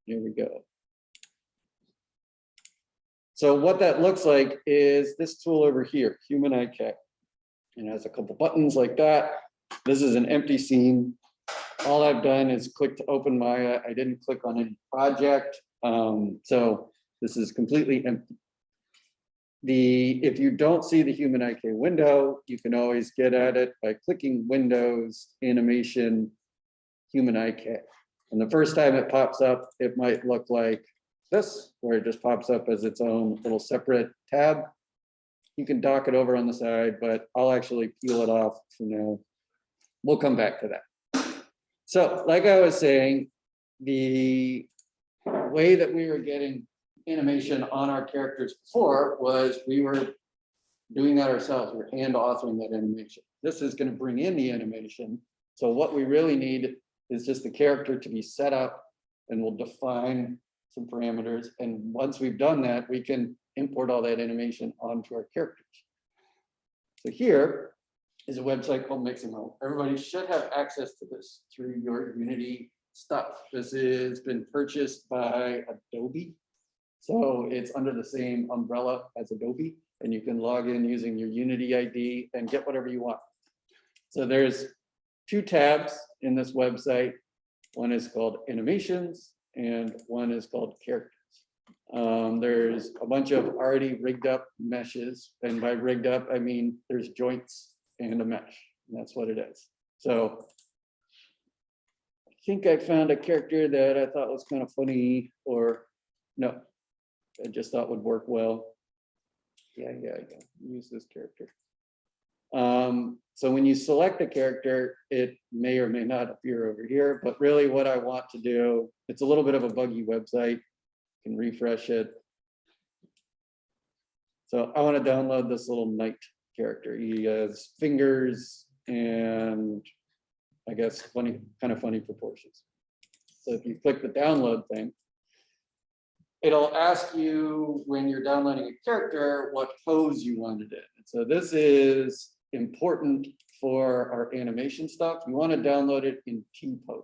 Here we go. So what that looks like is this tool over here, Human IK. It has a couple buttons like that. This is an empty scene. All I've done is click to open Maya. I didn't click on any project. So this is completely empty. If you don't see the Human IK window, you can always get at it by clicking Windows, Animation, Human IK. And the first time it pops up, it might look like this, where it just pops up as its own little separate tab. You can dock it over on the side, but I'll actually peel it off for now. We'll come back to that. So like I was saying, the way that we were getting animation on our characters before was we were doing that ourselves. We're hand authoring that animation. This is going to bring in the animation. So what we really need is just the character to be set up, and we'll define some parameters. And once we've done that, we can import all that animation onto our characters. So here is a website called Mixamo. Everybody should have access to this through your Unity stuff. This has been purchased by Adobe. So it's under the same umbrella as Adobe, and you can log in using your Unity ID and get whatever you want. So there's 2 tabs in this website. One is called Animations, and one is called Characters. There's a bunch of already rigged up meshes, and by rigged up, I mean there's joints and a mesh, and that's what it is. So I think I found a character that I thought was kind of funny, or no, I just thought would work well. Yeah, use this character. So when you select a character, it may or may not appear over here, but really what I want to do, it's a little bit of a buggy website. You can refresh it. So I want to download this little knight character. He has fingers and I guess kind of funny proportions. So if you click the download thing, it'll ask you when you're downloading a character what pose you wanted it. And so this is important for our animation stuff. You want to download it in T pose.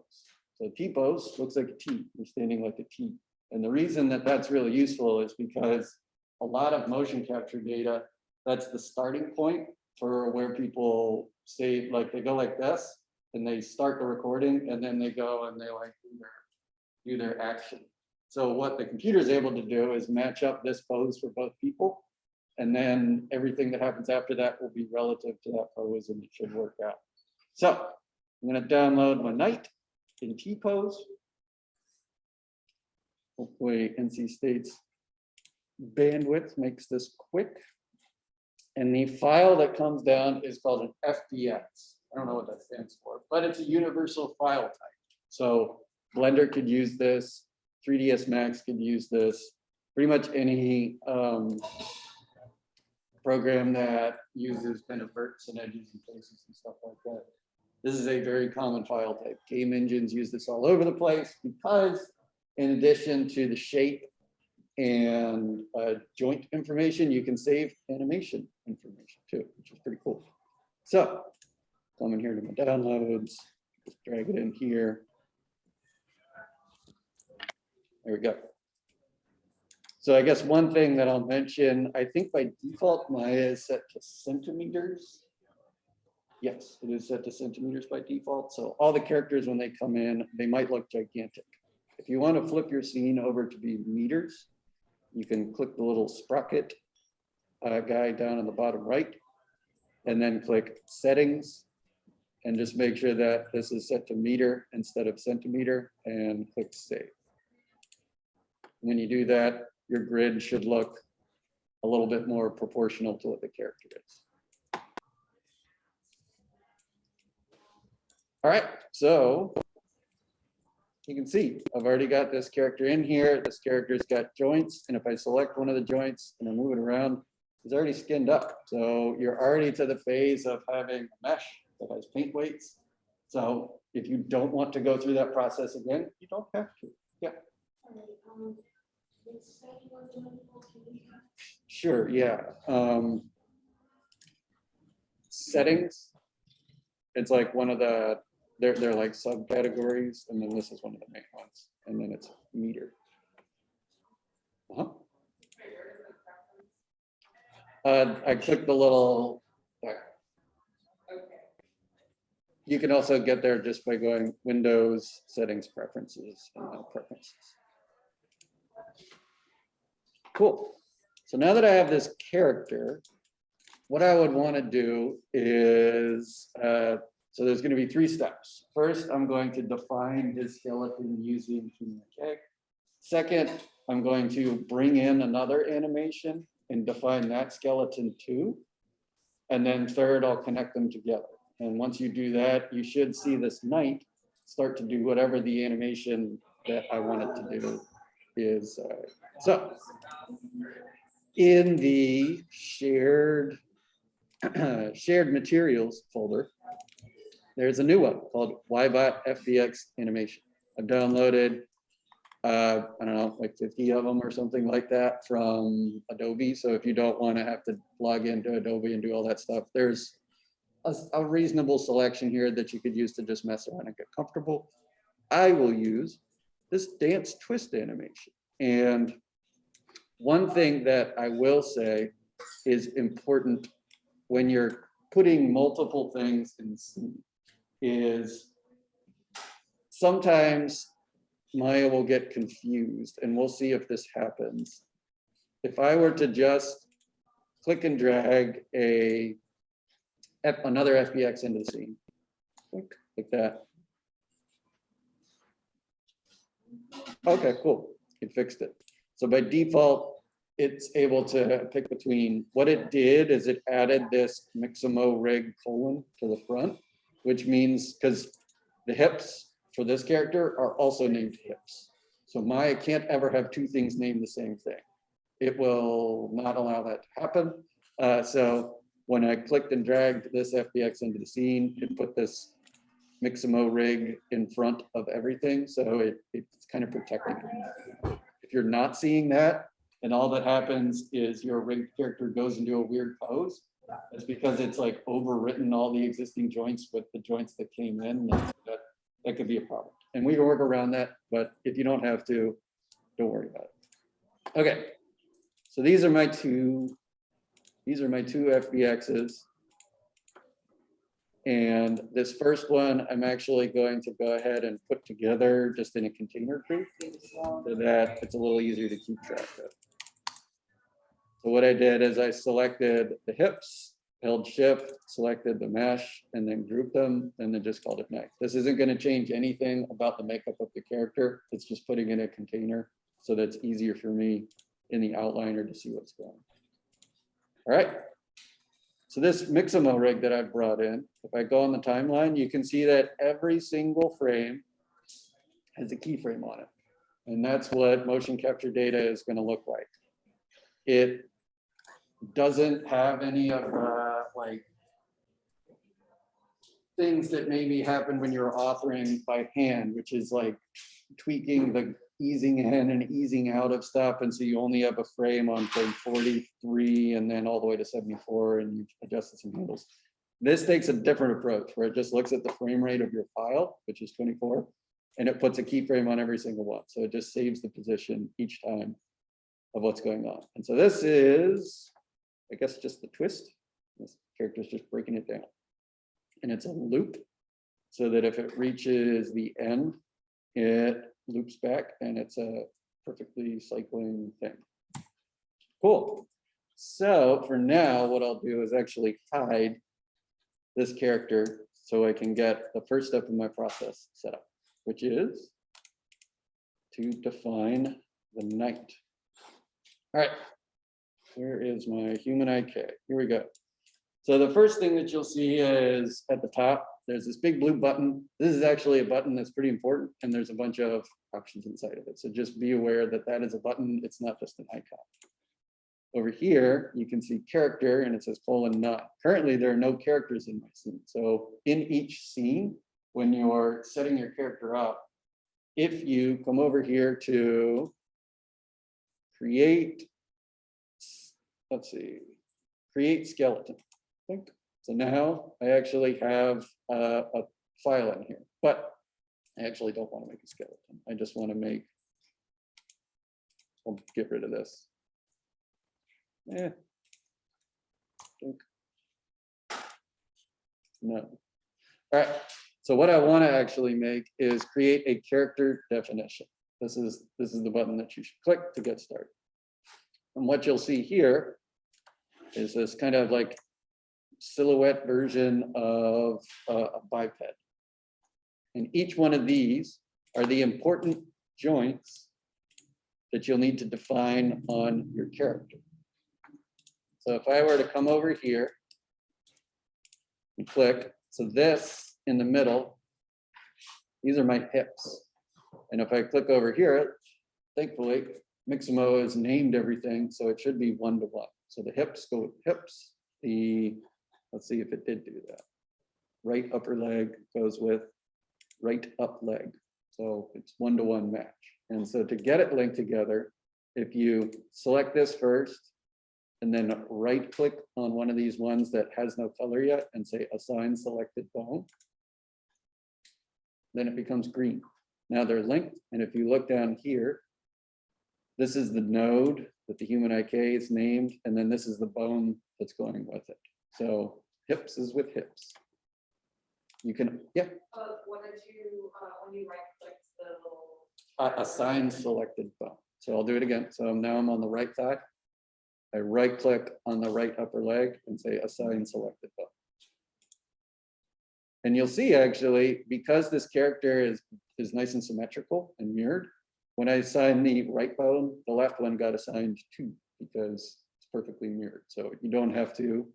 So T pose looks like a T. You're standing like a T. And the reason that that's really useful is because a lot of motion capture data, that's the starting point for where people say, like they go like this and they start the recording and then they go and they like do their action. So what the computer is able to do is match up this pose for both people. And then everything that happens after that will be relative to that pose, and it should work out. So I'm going to download my knight in T pose. Hopefully NC State's bandwidth makes this quick. And the file that comes down is called an FBX. I don't know what that stands for, but it's a universal file type. So Blender could use this, 3ds Max could use this, pretty much any program that uses kind of verts and edges and faces and stuff like that. This is a very common file type. Game engines use this all over the place because in addition to the shape and joint information, you can save animation information too, which is pretty cool. So come in here to my downloads, just drag it in here. There we go. So I guess one thing that I'll mention, I think by default, Maya is set to centimeters. Yes, it is set to centimeters by default. So all the characters, when they come in, they might look gigantic. If you want to flip your scene over to be meters, you can click the little sprocket guy down in the bottom right, and then click settings, and just make sure that this is set to meter instead of centimeter, and click save. When you do that, your grid should look a little bit more proportional to what the character is. All right, so you can see I've already got this character in here. This character's got joints, and if I select one of the joints and I move it around, it's already skinned up. So you're already to the phase of having a mesh that has paint weights. So if you don't want to go through that process again, you don't have to. Yeah. Sure, yeah. Settings, it's like one of the, they're like subcategories, and then this is one of the main ones, and then it's meter. I clicked the little, you can also get there just by going Windows, Settings, Preferences, and then Preferences. Cool. So now that I have this character, what I would want to do is, so there's going to be 3 steps. First, I'm going to define his skeleton using human IK. Second, I'm going to bring in another animation and define that skeleton too. And then third, I'll connect them together. And once you do that, you should see this knight start to do whatever the animation that I want it to do is. So in the shared materials folder, there's a new one called YBot FBX animation. I've downloaded, I don't know, like 50 of them or something like that from Adobe. So if you don't want to have to log into Adobe and do all that stuff, there's a reasonable selection here that you could use to just mess around and get comfortable. I will use this dance twist animation. And one thing that I will say is important when you're putting multiple things in scene is sometimes Maya will get confused, and we'll see if this happens. If I were to just click and drag another FBX into the scene, like that. Okay, cool, it fixed it. So by default, it's able to pick between, what it did is it added this Mixamo rig colon to the front, which means, because the hips for this character are also named hips. So Maya can't ever have 2 things named the same thing. It will not allow that to happen. So when I clicked and dragged this FBX into the scene, it put this Mixamo rig in front of everything. So it's kind of protecting it. If you're not seeing that, and all that happens is your rigged character goes into a weird pose, it's because it's like overwritten all the existing joints with the joints that came in. That could be a problem. And we can work around that, but if you don't have to, don't worry about it. Okay, so these are my two FBXs. And this first one, I'm actually going to go ahead and put together just in a container group so that it's a little easier to keep track of. So what I did is I selected the hips, held shift, selected the mesh, and then grouped them, and then just called it next. This isn't going to change anything about the makeup of the character. It's just putting in a container so that's easier for me in the outliner to see what's going on. All right. So this Mixamo rig that I brought in, if I go on the timeline, you can see that every single frame has a keyframe on it. And that's what motion capture data is going to look like. It doesn't have any of the like things that maybe happen when you're authoring by hand, which is like tweaking the easing in and easing out of stuff. And so you only have a frame on frame 43 and then all the way to 74 and you adjust some handles. This takes a different approach where it just looks at the frame rate of your file, which is 24, and it puts a keyframe on every single one. So it just saves the position each time of what's going on. And so this is, I guess, just the twist. This character's just breaking it down. And it's a loop so that if it reaches the end, it loops back and it's a perfectly cycling thing. Cool. So for now, what I'll do is actually hide this character so I can get the first step in my process set up, which is to define the knight. All right, where is my human IK? Here we go. So the first thing that you'll see is at the top, there's this big blue button. This is actually a button that's pretty important, and there's a bunch of options inside of it. So just be aware that that is a button. It's not just an icon. Over here, you can see character, and it says :none. Currently, there are no characters in my scene. So in each scene, when you're setting your character up, if you come over here to create, let's see, create skeleton. So now I actually have a file in here, but I actually don't want to make a skeleton. I just want to make, I'll get rid of this. think. No. All right. So what I want to actually make is create a character definition. This is the button that you should click to get started. And what you'll see here is this kind of like silhouette version of a biped. And each one of these are the important joints that you'll need to define on your character. So if I were to come over here and click, so this in the middle, these are my hips. And if I click over here, thankfully, Mixamo has named everything, so it should be 1-to-1. So the hips go with hips. Let's see if it did do that. Right upper leg goes with right up leg. So it's 1-to-1 match. And so to get it linked together, if you select this first, and then right click on one of these ones that has no color yet and say assign selected bone, then it becomes green. Now they're linked. And if you look down here, this is the node that the human IK is named. And then this is the bone that's going with it. So hips is with hips. You can, yeah. What did you, when you right click the little? Assign selected bone. So I'll do it again. So now I'm on the right thigh. I right click on the right upper leg and say assign selected bone. And you'll see actually, because this character is nice and symmetrical and mirrored, when I assign the right bone, the left one got assigned 2 because it's perfectly mirrored. So you don't have to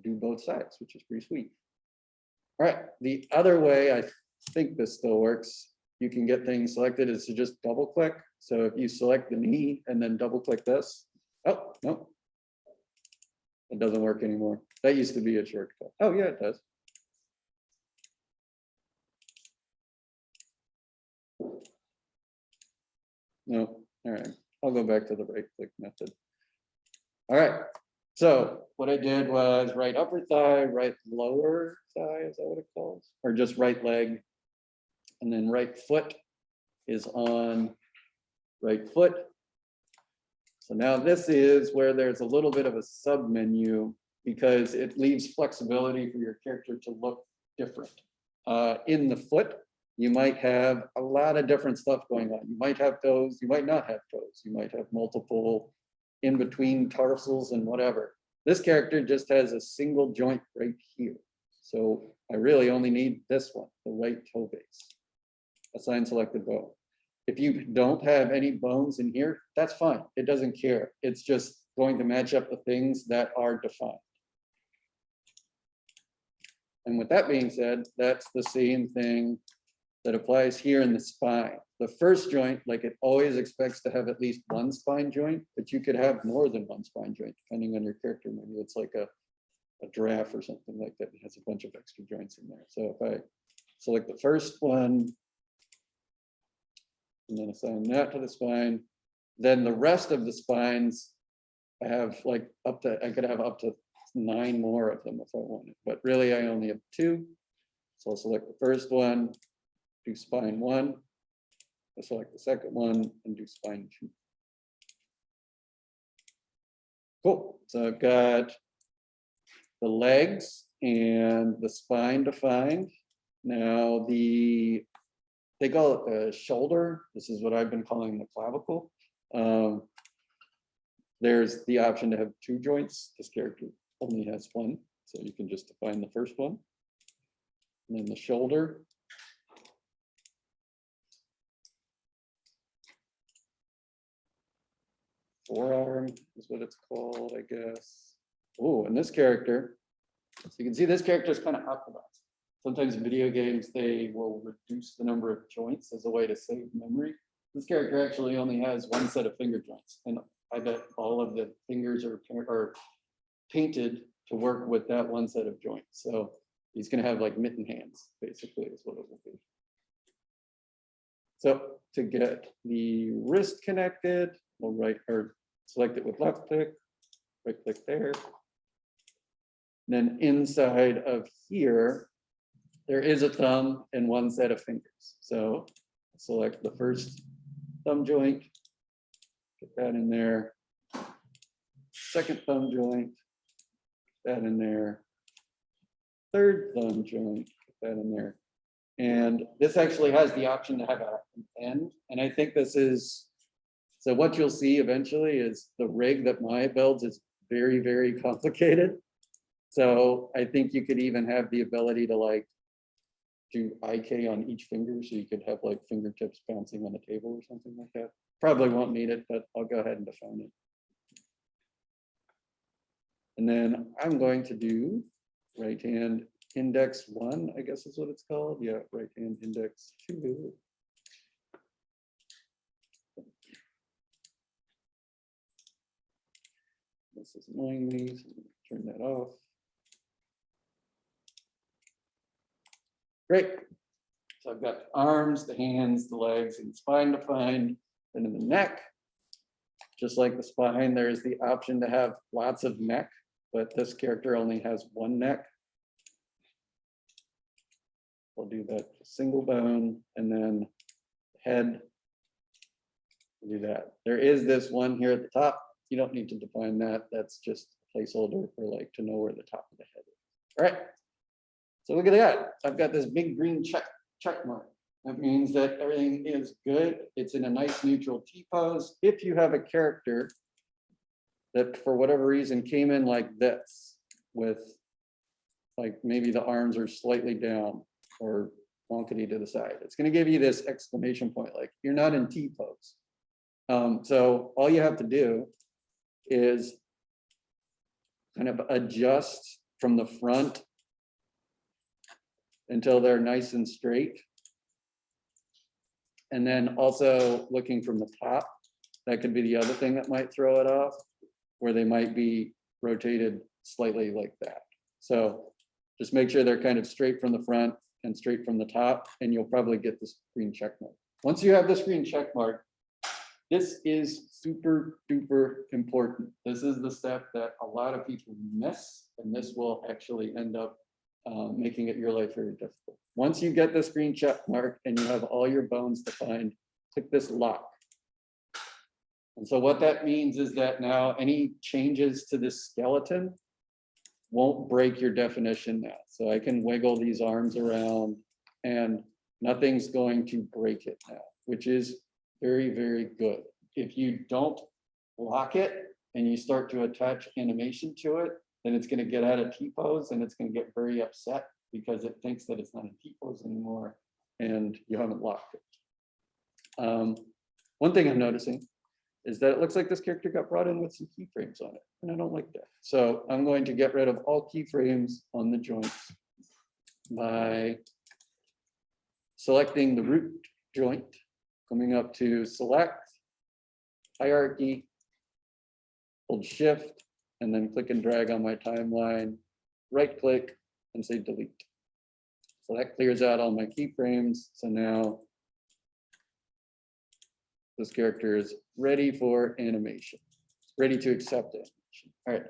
do both sides, which is pretty sweet. All right, the other way I think this still works, you can get things selected is to just double click. So if you select the knee and then double click this, oh, no, it doesn't work anymore. That used to be a shortcut. Oh yeah, it does. No, all right, I'll go back to the right click method. All right, so what I did was right upper thigh, right lower thigh, is that what it calls? Or just right leg. And then right foot is on right foot. So now this is where there's a little bit of a sub menu because it leaves flexibility for your character to look different. In the foot, you might have a lot of different stuff going on. You might have toes, you might not have toes. You might have multiple in between tarsals and whatever. This character just has a single joint right here. So I really only need this one, the right toe base. Assign selected bone. If you don't have any bones in here, that's fine. It doesn't care. It's just going to match up the things that are defined. And with that being said, that's the same thing that applies here in the spine. The first joint, like it always expects to have at least one spine joint, but you could have more than one spine joint, depending on your character. Maybe it's like a giraffe or something like that. It has a bunch of extra joints in there. So if I select the first one, and then assign that to the spine, then the rest of the spines, I have like I could have up to 9 more of them if I wanted, but really I only have 2. So I'll select the first one, do spine 1, I'll select the second one and do spine 2. Cool, so I've got the legs and the spine defined. Now they call it the shoulder. This is what I've been calling the clavicle. There's the option to have 2 joints. This character only has 1, so you can just define the first one. And then the shoulder. Forearm is what it's called, I guess. Oh, and this character, so you can see this character is kind of optimized. Sometimes in video games, they will reduce the number of joints as a way to save memory. This character actually only has 1 set of finger joints. And I bet all of the fingers are painted to work with that 1 set of joints. So he's going to have like mitten hands, basically, is what it will be. So to get the wrist connected, we'll select it with left click, right click there. Then inside of here, there is a thumb and 1 set of fingers. So select the first thumb joint, get that in there. Second thumb joint, that in there. Third thumb joint, put that in there. And this actually has the option to have an end. And I think this is, so what you'll see eventually is the rig that Maya builds is very, very complicated. So I think you could even have the ability to like do IK on each finger. So you could have like fingertips bouncing on the table or something like that. Probably won't need it, but I'll go ahead and define it. And then I'm going to do right hand index 1, I guess is what it's called. Yeah, right hand index 2. This is annoying me, so turn that off. Great. So I've got the arms, the hands, the legs, and the spine defined. And in the neck, just like the spine, there is the option to have lots of neck, but this character only has one neck. We'll do that single bone, and then head. We'll do that. There is this one here at the top. You don't need to define that. That's just a placeholder for like to know where the top of the head is. All right. So look at that. I've got this big green check mark. That means that everything is good. It's in a nice neutral T-pose. If you have a character that for whatever reason came in like this with like maybe the arms are slightly down or wonkety to the side, it's going to give you this exclamation point like you're not in T-pose. So all you have to do is kind of adjust from the front until they're nice and straight. And then also looking from the top, that could be the other thing that might throw it off, where they might be rotated slightly like that. So just make sure they're kind of straight from the front and straight from the top, and you'll probably get this green check mark. Once you have this green check mark, this is super duper important. This is the step that a lot of people miss, and this will actually end up making it your life very difficult. Once you get this green check mark and you have all your bones defined, click this lock. And so what that means is that now any changes to this skeleton won't break your definition now. So I can wiggle these arms around and nothing's going to break it now, which is very, very good. If you don't lock it and you start to attach animation to it, then it's going to get out of T-pose and it's going to get very upset because it thinks that it's not in T-pose anymore and you haven't locked it. One thing I'm noticing is that it looks like this character got brought in with some keyframes on it, and I don't like that. So I'm going to get rid of all keyframes on the joints by selecting the root joint, coming up to select, hierarchy, hold shift, and then click and drag on my timeline, right click and say delete. So that clears out all my keyframes. So now this character is ready for animation, ready to accept animation. All right.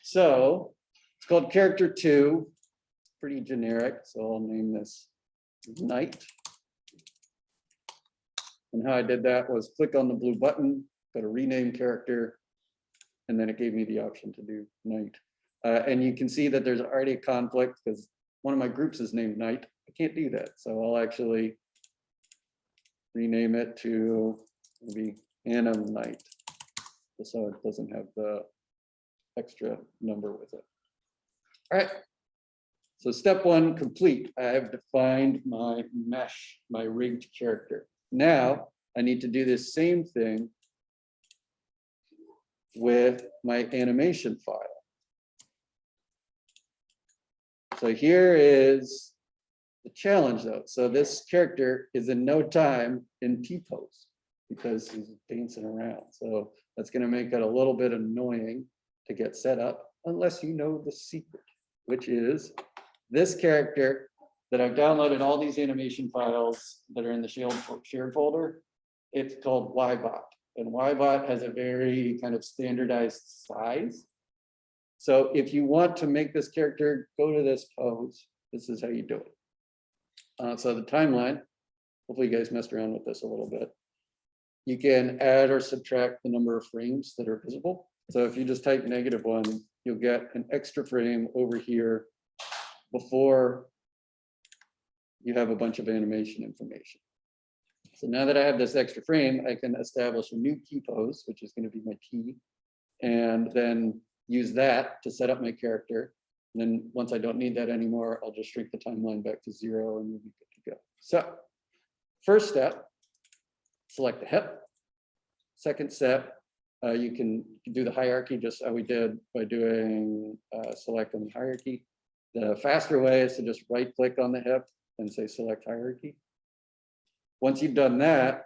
So it's called character 2, pretty generic. So I'll name this Knight. And how I did that was click on the blue button, go to rename character, and then it gave me the option to do Knight. And you can see that there's already a conflict because one of my groups is named Knight. I can't do that. So I'll actually rename it to maybe Anim Knight, just so it doesn't have the extra number with it. All right. So step 1 complete. I have defined my mesh, my rigged character. Now I need to do this same thing with my animation file. So here is the challenge though. So this character is in no time in T-pose because he's dancing around. So that's going to make it a little bit annoying to get set up unless you know the secret, which is this character that I've downloaded all these animation files that are in the shared folder. It's called YBot, and YBot has a very kind of standardized size. So if you want to make this character go to this pose, this is how you do it. So the timeline, hopefully you guys messed around with this a little bit. You can add or subtract the number of frames that are visible. So if you just type -1, you'll get an extra frame over here before you have a bunch of animation information. So now that I have this extra frame, I can establish a new key pose, which is going to be my T, and then use that to set up my character. And then once I don't need that anymore, I'll just shrink the timeline back to 0 and we'll be good to go. So first step, select the hip. Second step, you can do the hierarchy just how we did by doing select on the hierarchy. The faster way is to just right click on the hip and say select hierarchy. Once you've done that,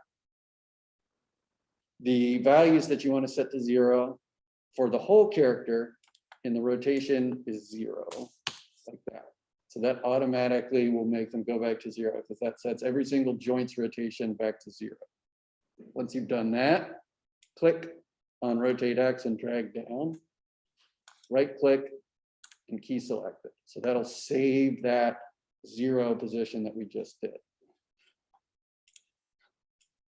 the values that you want to set to 0 for the whole character in the rotation is 0, like that. So that automatically will make them go back to 0 because that sets every single joint's rotation back to 0. Once you've done that, click on rotate X and drag down, right click and key select it. So that'll save that 0 position that we just did.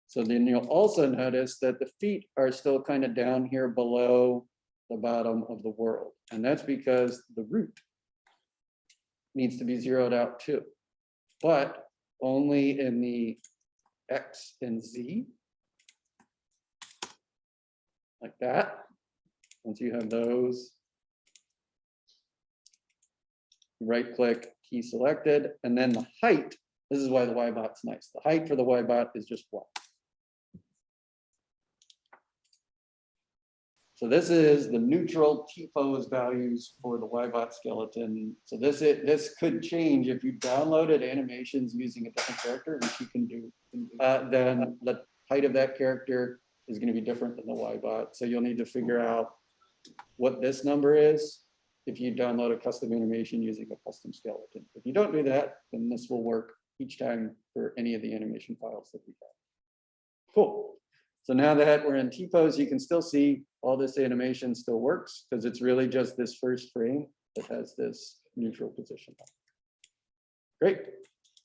So then you'll also notice that the feet are still kind of down here below the bottom of the world. And that's because the root needs to be zeroed out too, but only in the X and Z, like that. Once you have those, right click, key selected, and then the height, this is why the Y-bot's nice. The height for the Y-bot is just 1. So this is the neutral T-pose values for the Y-bot skeleton. So this could change if you downloaded animations using a different character, which you can do. Then the height of that character is going to be different than the Y-bot. So you'll need to figure out what this number is if you download a custom animation using a custom skeleton. If you don't do that, then this will work each time for any of the animation files that we have. Cool. So now that we're in T-pose, you can still see all this animation still works because it's really just this first frame that has this neutral position. Great.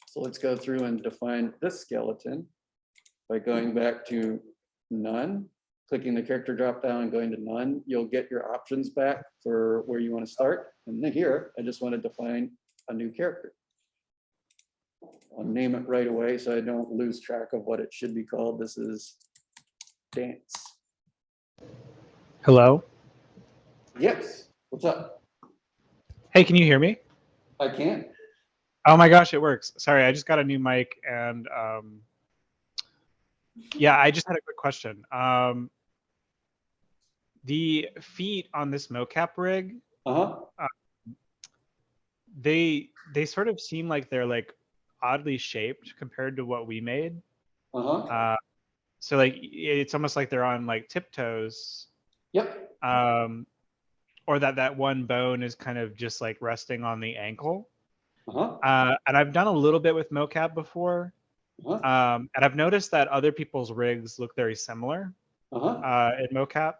So let's go through and define this skeleton by going back to none, clicking the character drop down and going to none. You'll get your options back for where you want to start. And then here, I just want to define a new character. I'll name it right away so I don't lose track of what it should be called. This is Dance. Hello? Yes. What's up? Hey, can you hear me? I can. Oh my gosh, it works. Sorry, I just got a new mic and yeah, I just had a quick question. The feet on this mocap rig, they sort of seem like they're like oddly shaped compared to what we made. So like it's almost like they're on like tiptoes. Yep. Or that one bone is kind of just like resting on the ankle. And I've done a little bit with mocap before. And I've noticed that other people's rigs look very similar in mocap.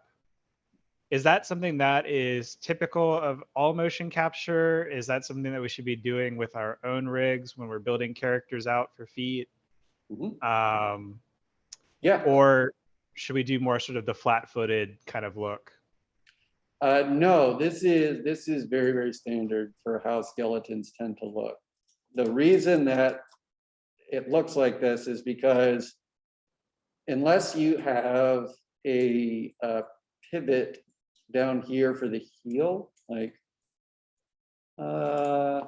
Is that something that is typical of all motion capture? Is that something that we should be doing with our own rigs when we're building characters out for feet? Yeah. Or should we do more sort of the flat-footed kind of look? No, this is very, very standard for how skeletons tend to look. The reason that it looks like this is because unless you have a pivot down here for the heel, like, yeah.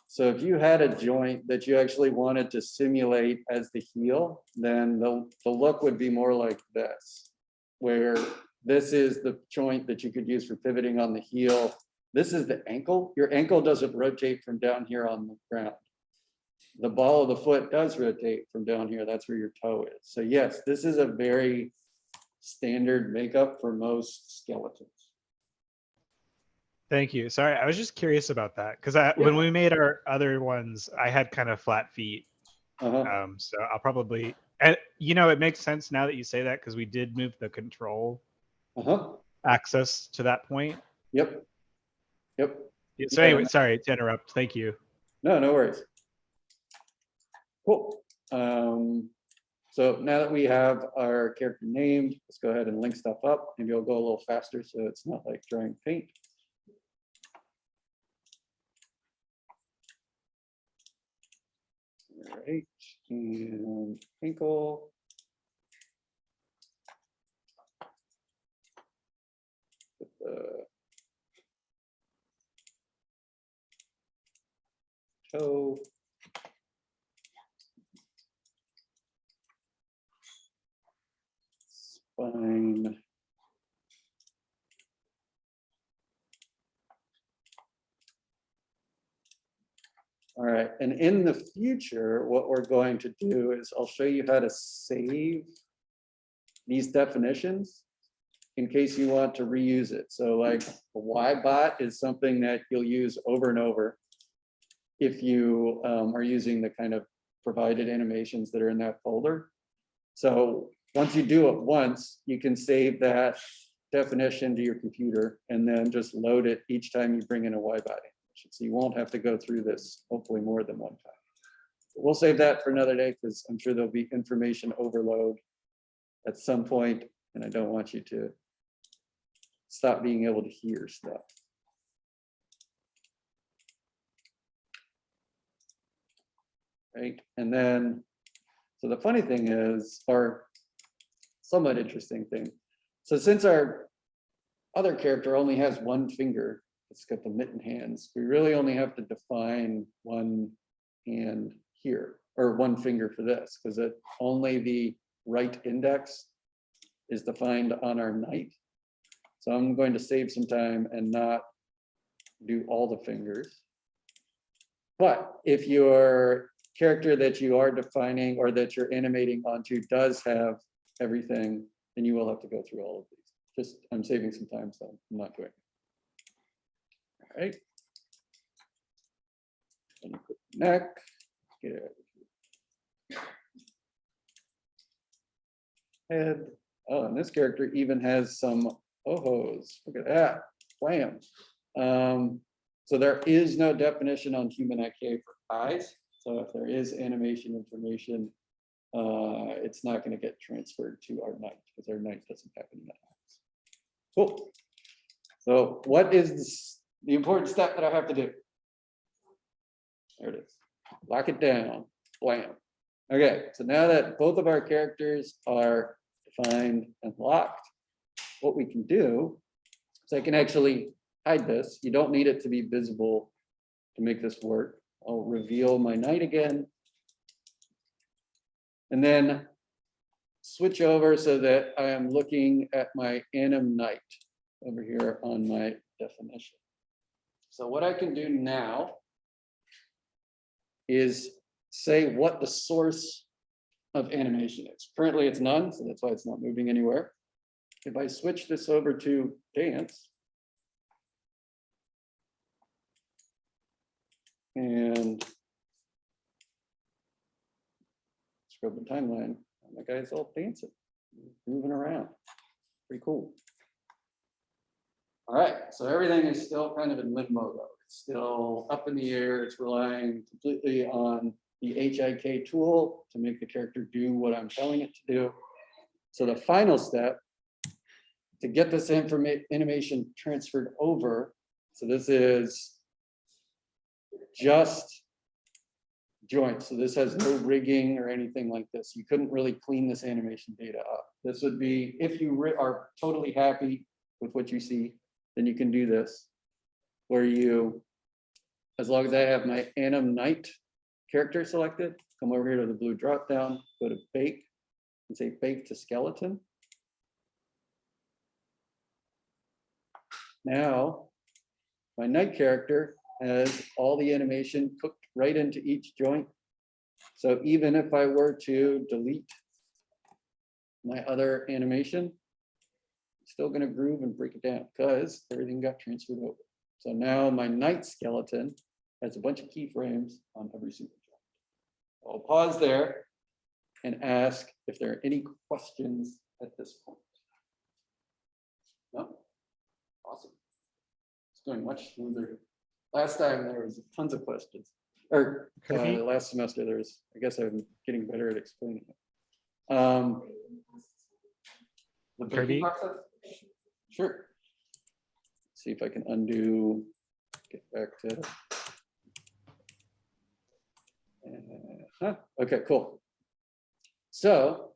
So if you had a joint that you actually wanted to simulate as the heel, then the look would be more like this, where this is the joint that you could use for pivoting on the heel. This is the ankle. Your ankle doesn't rotate from down here on the ground. The ball of the foot does rotate from down here. That's where your toe is. So yes, this is a very standard makeup for most skeletons. Thank you. Sorry, I was just curious about that because when we made our other ones, I had kind of flat feet. So I'll probably, and you know, it makes sense now that you say that because we did move the control access to that point. Yep. So anyway, sorry to interrupt. Thank you. No worries. Cool. So now that we have our character named, let's go ahead and link stuff up. Maybe I'll go a little faster so it's not like drawing paint. All right, and ankle. Put the toe. Spine. All right, and in the future, what we're going to do is I'll show you how to save these definitions in case you want to reuse it. So like a Y-bot is something that you'll use over and over if you are using the kind of provided animations that are in that folder. So once you do it once, you can save that definition to your computer and then just load it each time you bring in a Y-bot animation. So you won't have to go through this hopefully more than one time. We'll save that for another day because I'm sure there'll be information overload at some point, and I don't want you to stop being able to hear stuff. Right, and then, so the funny thing is, or somewhat interesting thing, so since our other character only has one finger, it's got the mitten hands, we really only have to define one hand here, or one finger for this, because it only the right index is defined on our knight. So I'm going to save some time and not do all the fingers. But if your character that you are defining or that you're animating onto does have everything, then you will have to go through all of these. Just, I'm saving some time, so I'm not doing it. All right. And you put neck, get it. Head. Oh, and this character even has some ohos. Look at that. Blam. So there is no definition on human IK for eyes. So if there is animation information, it's not going to get transferred to our knight because our knight doesn't have any eyes. Cool. So what is the important step that I have to do? There it is. Lock it down. Blam. Okay, so now that both of our characters are defined and locked, what we can do is I can actually hide this. You don't need it to be visible to make this work. I'll reveal my knight again. And then switch over so that I am looking at my anim knight over here on my definition. So what I can do now is say what the source of animation is. Currently it's none, so that's why it's not moving anywhere. If I switch this over to dance, and scrub the timeline, the guy's all dancing, moving around. Pretty cool. All right, so everything is still kind of in limbo though. It's still up in the air. It's relying completely on the HIK tool to make the character do what I'm telling it to do. So the final step to get this animation transferred over, so this is just joints. So this has no rigging or anything like this. You couldn't really clean this animation data up. This would be, if you are totally happy with what you see, then you can do this, where you, as long as I have my anim knight character selected, come over here to the blue drop down, go to bake, and say bake to skeleton. Now, my knight character has all the animation cooked right into each joint. So even if I were to delete my other animation, it's still going to groove and break it down because everything got transferred over. So now my knight skeleton has a bunch of keyframes on every single joint. I'll pause there and ask if there are any questions at this point. No? Awesome. It's going much smoother. Last time there was tons of questions. Or last semester there was, I guess I'm getting better at explaining it. The baking Kirby? process? Sure. See if I can undo, get back to. Okay, cool. So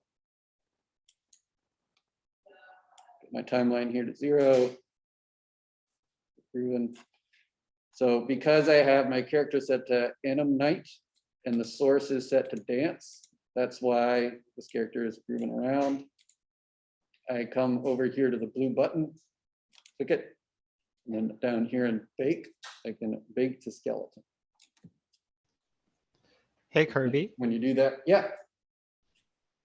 get my timeline here to 0. Proven. So because I have my character set to Anim Night and the source is set to dance, that's why this character is proven around. I come over here to the blue button, click it, and then down here and bake, I can bake to skeleton. Hey, Kirby, When you do that, yeah,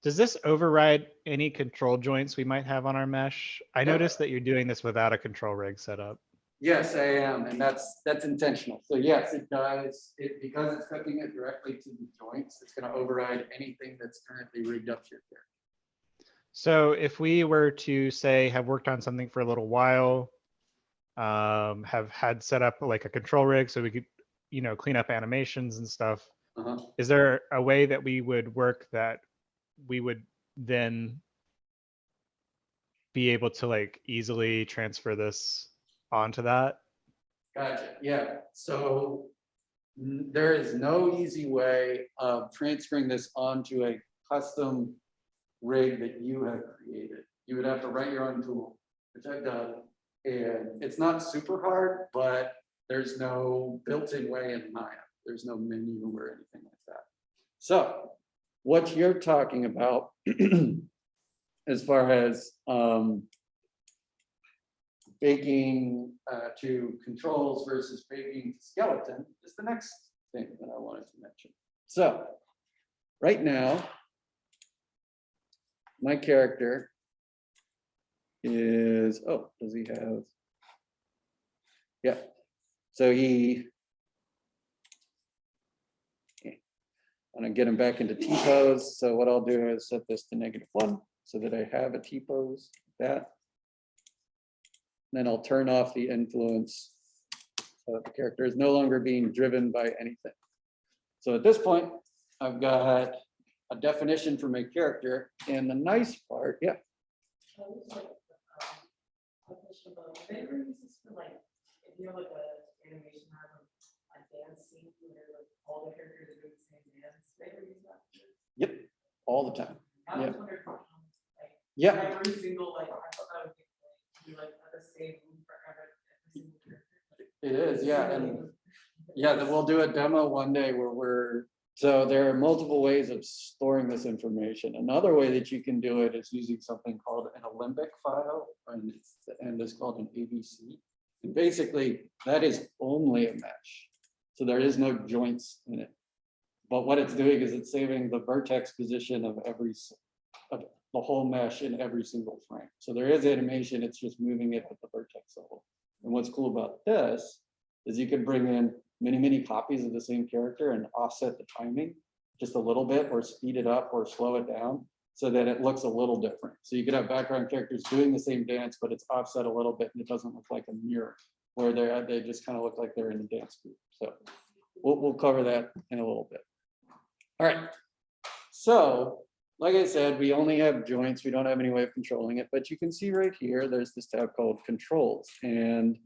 does this override any control joints we might have on our mesh? I Yep. noticed that you're doing this without a control rig set up. yes, I am, and that's intentional. So yes, it does. Because it's hooking it directly to the joints, it's going to override anything that's currently rigged up to your character. So if we were to say have worked on something for a little while, have had set up like a control rig so we could, clean up animations and stuff, is there a way that we would work that we would then be able to like easily transfer this onto that? Gotcha. Yeah. So there is no easy way of transferring this onto a custom rig that you have created. You would have to write your own tool, which I've done. And it's not super hard, but there's no built-in way in Maya. There's no menu or anything like that. So what you're talking about as far as baking to controls versus baking to skeleton is the next thing that I wanted to mention. So right now, my character is, oh, does he have? Yeah, so he, okay. I'm gonna get him back into T-pose. So what I'll do is set this to -1 so that I have a T-pose, that. Then I'll turn off the influence so that the character is no longer being driven by anything. So at this point, I've got a definition for my character, and the nice part, yeah. If you have like a animation has a dance scene where like all the characters are doing the same dance, they ever use that? Yep, all the time. I Yeah. was wondering, like, Yeah, every single, like, I thought that would be like the same move for every single character. it is, yeah, and yeah, then we'll do a demo one day where so there are multiple ways of storing this information. Another way that you can do it is using something called an Alembic file, and the end is called an ABC. And basically, that is only a mesh. So there is no joints in it. But what it's doing is it's saving the vertex position of the whole mesh in every single frame. So there is animation, it's just moving it at the vertex level. And what's cool about this is you can bring in many copies of the same character and offset the timing just a little bit, or speed it up or slow it down so that it looks a little different. So you could have background characters doing the same dance, but it's offset a little bit and it doesn't look like a mirror where they just kind of look like they're in a dance group. So we'll cover that in a little bit. All right. So like I said, we only have joints. We don't have any way of controlling it, but you can see right here, there's this tab called controls, and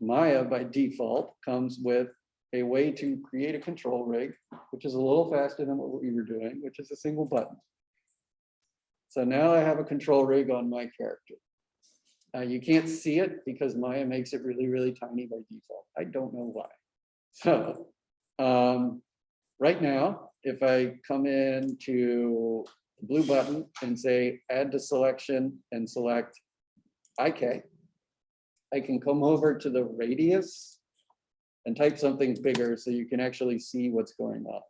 Maya by default comes with a way to create a control rig, which is a little faster than what we were doing, which is a single button. So now I have a control rig on my character. You can't see it because Maya makes it really tiny by default. I don't know why. So right now, if I come into the blue button and say add to selection and select IK, I can come over to the radius and type something bigger so you can actually see what's going on.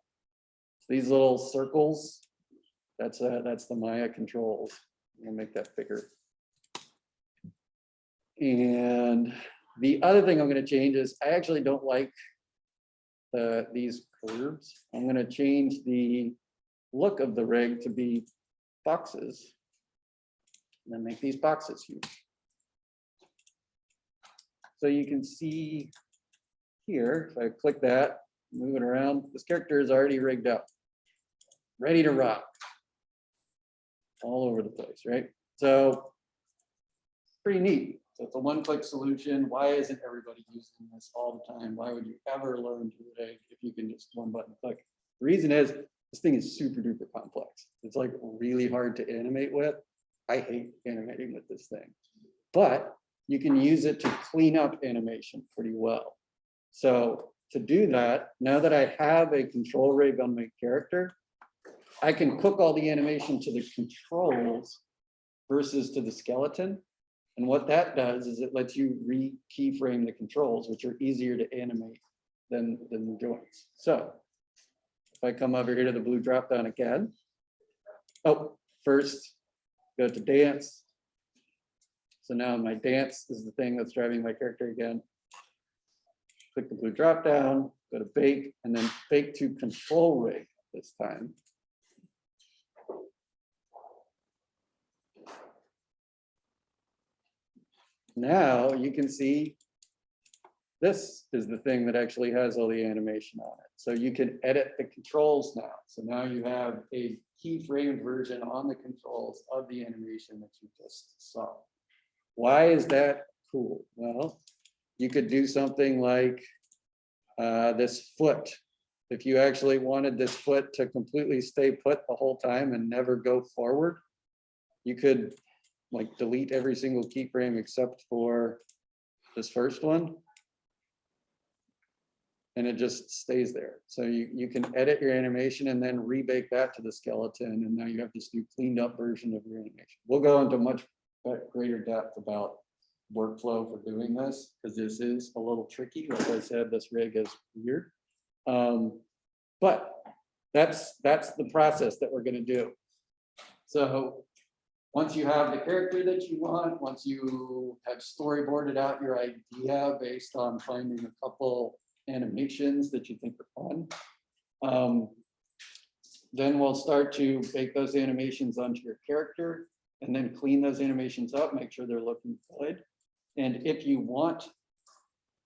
These little circles, that's the Maya controls. I'm gonna make that bigger. And the other thing I'm gonna change is I actually don't like these curves. I'm gonna change the look of the rig to be boxes and then make these boxes huge. So you can see here, if I click that, move it around, this character is already rigged up, ready to rock. all over the place, right? So pretty neat. So it's a one-click solution. Why isn't everybody using this all the time? Why would you ever learn to today if you can just one button click? The reason is this thing is super duper complex. It's like really hard to animate with. I hate animating with this thing, but you can use it to clean up animation pretty well. So to do that, now that I have a control rig on my character, I can cook all the animation to the controls versus to the skeleton. And what that does is it lets you re-keyframe the controls, which are easier to animate than the joints. So if I come over here to the blue drop down again, oh, first go to dance. So now my dance is the thing that's driving my character again. Click the blue drop down, go to bake, and then bake to control rig this time. Now you can see this is the thing that actually has all the animation on it. So you can edit the controls now. So now you have a keyframed version on the controls of the animation that you just saw. Why is that cool? Well, you could do something like this foot. If you actually wanted this foot to completely stay put the whole time and never go forward, you could like delete every single keyframe except for this first one. And it just stays there. So you can edit your animation and then rebake that to the skeleton. And now you have this new cleaned up version of your animation. We'll go into much greater depth about workflow for doing this, because this is a little tricky. Like I said, this rig is weird. But that's the process that we're going to do. So once you have the character that you want, once you have storyboarded out your idea based on finding a couple animations that you think are fun, then we'll start to bake those animations onto your character and then clean those animations up, make sure they're looking good. And if you want,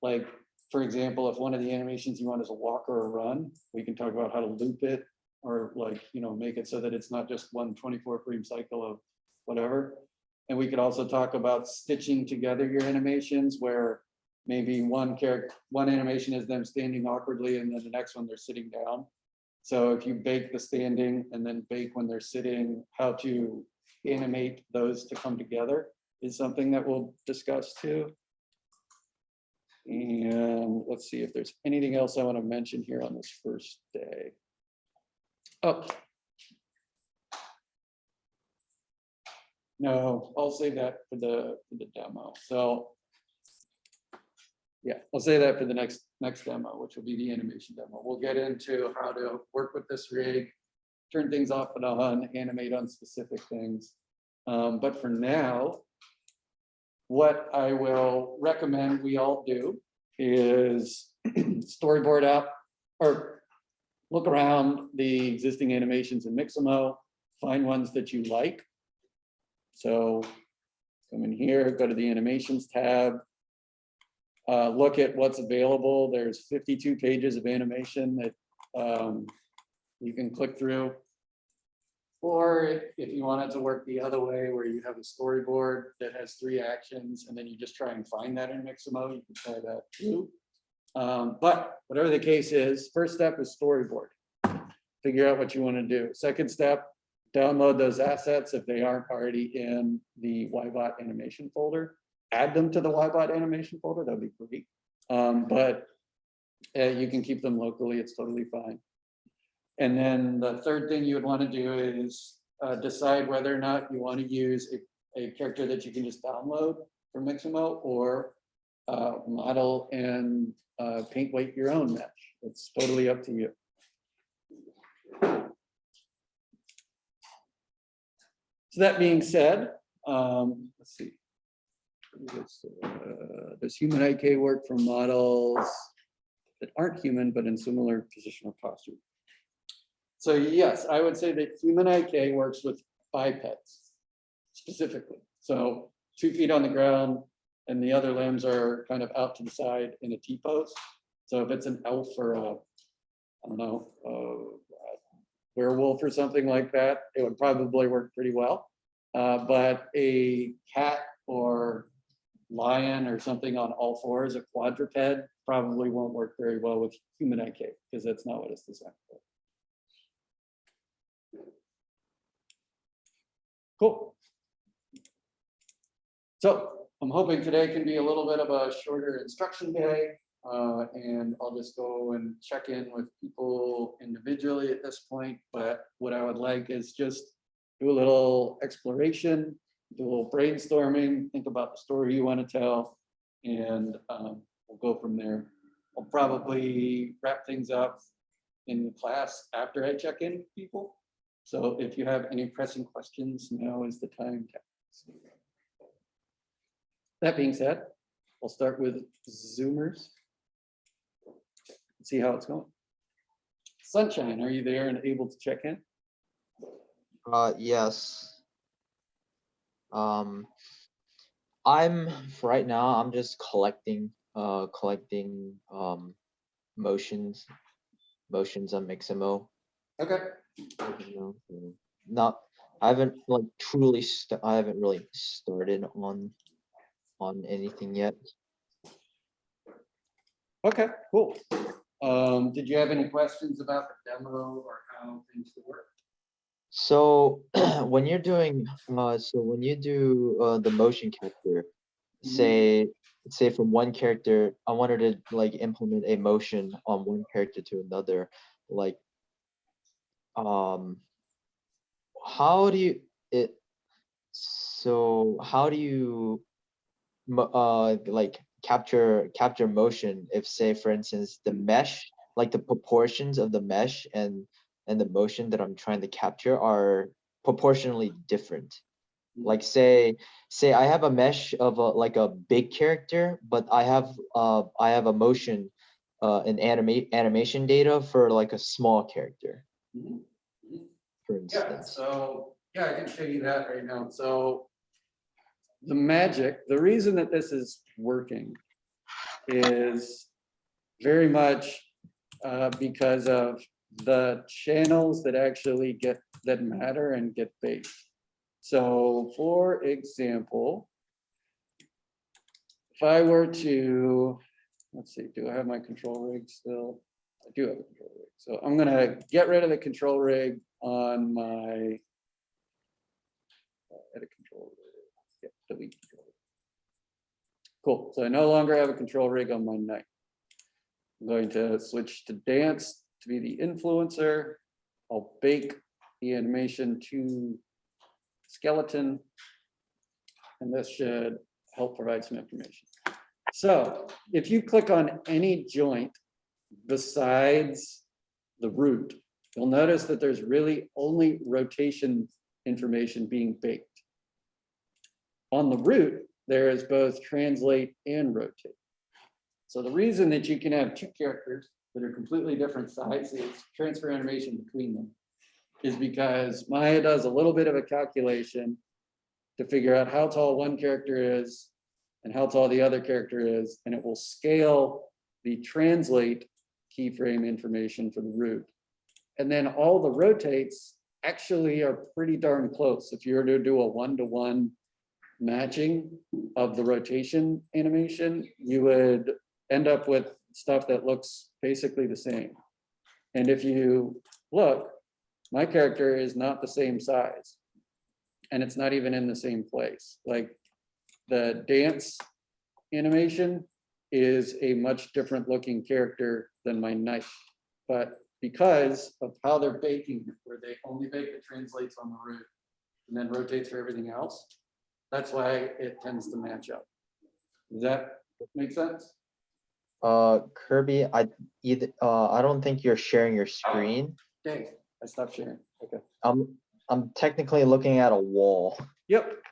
like, for example, if one of the animations you want is a walk or a run, we can talk about how to loop it, or like, you know, make it so that it's not just one 24 frame cycle of whatever. And we could also talk about stitching together your animations, where maybe one animation is them standing awkwardly and then the next one they're sitting down. So if you bake the standing and then bake when they're sitting, how to animate those to come together is something that we'll discuss too. And let's see if there's anything else I want to mention here on this first day. Oh. No, I'll save that for the demo. So yeah, I'll say that for the next demo, which will be the animation demo. We'll get into how to work with this rig, turn things off and on, animate on specific things. But for now, what I will recommend we all do is storyboard out or look around the existing animations in Mixamo, find ones that you like. So come in here, go to the animations tab, look at what's available. There's 52 pages of animation that you can click through. Or if you want it to work the other way, where you have a storyboard that has 3 actions and then you just try and find that in Mixamo, you can try that too. But whatever the case is, first step is storyboard. Figure out what you want to do. Second step, download those assets if they aren't already in the YBot animation folder. Add them to the YBot animation folder, that'd be great. But you can keep them locally, it's totally fine. And then the third thing you would want to do is decide whether or not you want to use a character that you can just download from Mixamo, or model and paint weight your own mesh. It's totally up to you. So that being said, let's see. Does human IK work for models that aren't human but in similar positional posture? So yes, I would say that human IK works with bipeds specifically. So 2 feet on the ground and the other limbs are kind of out to the side in a T-pose. So if it's an elf or a, I don't know, werewolf or something like that, it would probably work pretty well. But a cat or lion or something on all fours, a quadruped, probably won't work very well with human IK because that's not what it's designed for. Cool. So I'm hoping today can be a little bit of a shorter instruction day, and I'll just go and check in with people individually at this point. But what I would like is just do a little exploration, do a little brainstorming, think about the story you want to tell, and we'll go from there. I'll probably wrap things up in class after I check in with people. So if you have any pressing questions, now is the time to ask. That being said, I'll start with Zoomers. See how it's going. Sunshine, are you there and able to check in? Yes. I'm for right now, I'm just collecting motions on Mixamo. Okay. You know, not I haven't like truly I haven't really started on anything yet. Okay, cool. Did you have any questions about the demo or how things work? So when you're doing when you do the motion capture, say from one character, I wanted to like implement a motion on one character to another, like how do you like capture motion if, say, for instance, the mesh, like the proportions of the mesh and the motion that I'm trying to capture are proportionally different. Like say I have a mesh of a big character, but I have a motion and animation data for like a small character, for Yeah, instance. so yeah, I can show you that right now. So the magic, the reason that this is working is very much because of the channels that actually that matter and get baked. So for example, if I were to, let's see, do I have my control rig still? I do have a control rig. So I'm gonna get rid of the control rig on my edit control rig. Yeah, delete control rig. Cool, so I no longer have a control rig on my knight. I'm going to switch to dance to be the influencer. I'll bake the animation to skeleton, and this should help provide some information. So if you click on any joint besides the root, you'll notice that there's really only rotation information being baked. On the root, there is both translate and rotate. So the reason that you can have two characters that are completely different sizes, transfer animation between them, is because Maya does a little bit of a calculation to figure out how tall one character is and how tall the other character is, and it will scale the translate keyframe information for the root. And then all the rotates actually are pretty darn close. If you were to do a one-to-one matching of the rotation animation, you would end up with stuff that looks basically the same. And if you look, my character is not the same size, and it's not even in the same place. Like the dance animation is a much different looking character than my knight, but because of how they're baking, where they only bake the translates on the root and then rotates for everything else, that's why it tends to match up. Does that make sense? Kirby, I don't think you're sharing your screen. Dang, I stopped sharing. Okay. I'm technically looking at a wall. Yep.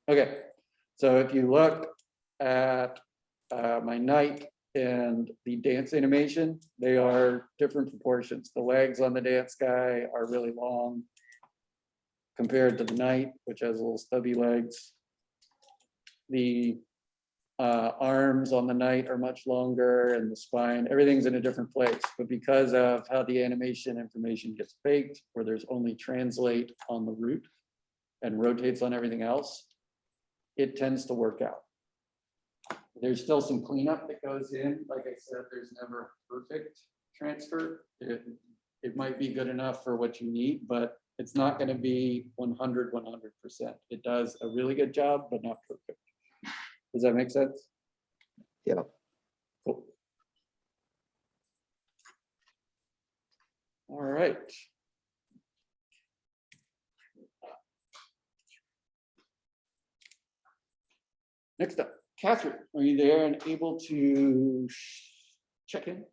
Okay, so if you look at my knight and the dance animation, they are different proportions. The legs on the dance guy are really long compared to the knight, which has little stubby legs. The arms on the knight are much longer and the spine, everything's in a different place. But because of how the animation information gets baked, where there's only translate on the root and rotates on everything else, it tends to work out. There's still some cleanup that goes in. Like I said, there's never a perfect transfer. It might be good enough for what you need, but it's not going to be 100%. It does a really good job, but not perfect. Does that make sense? Yeah. Cool. All right. Next up, Catherine, are you there and able to check in?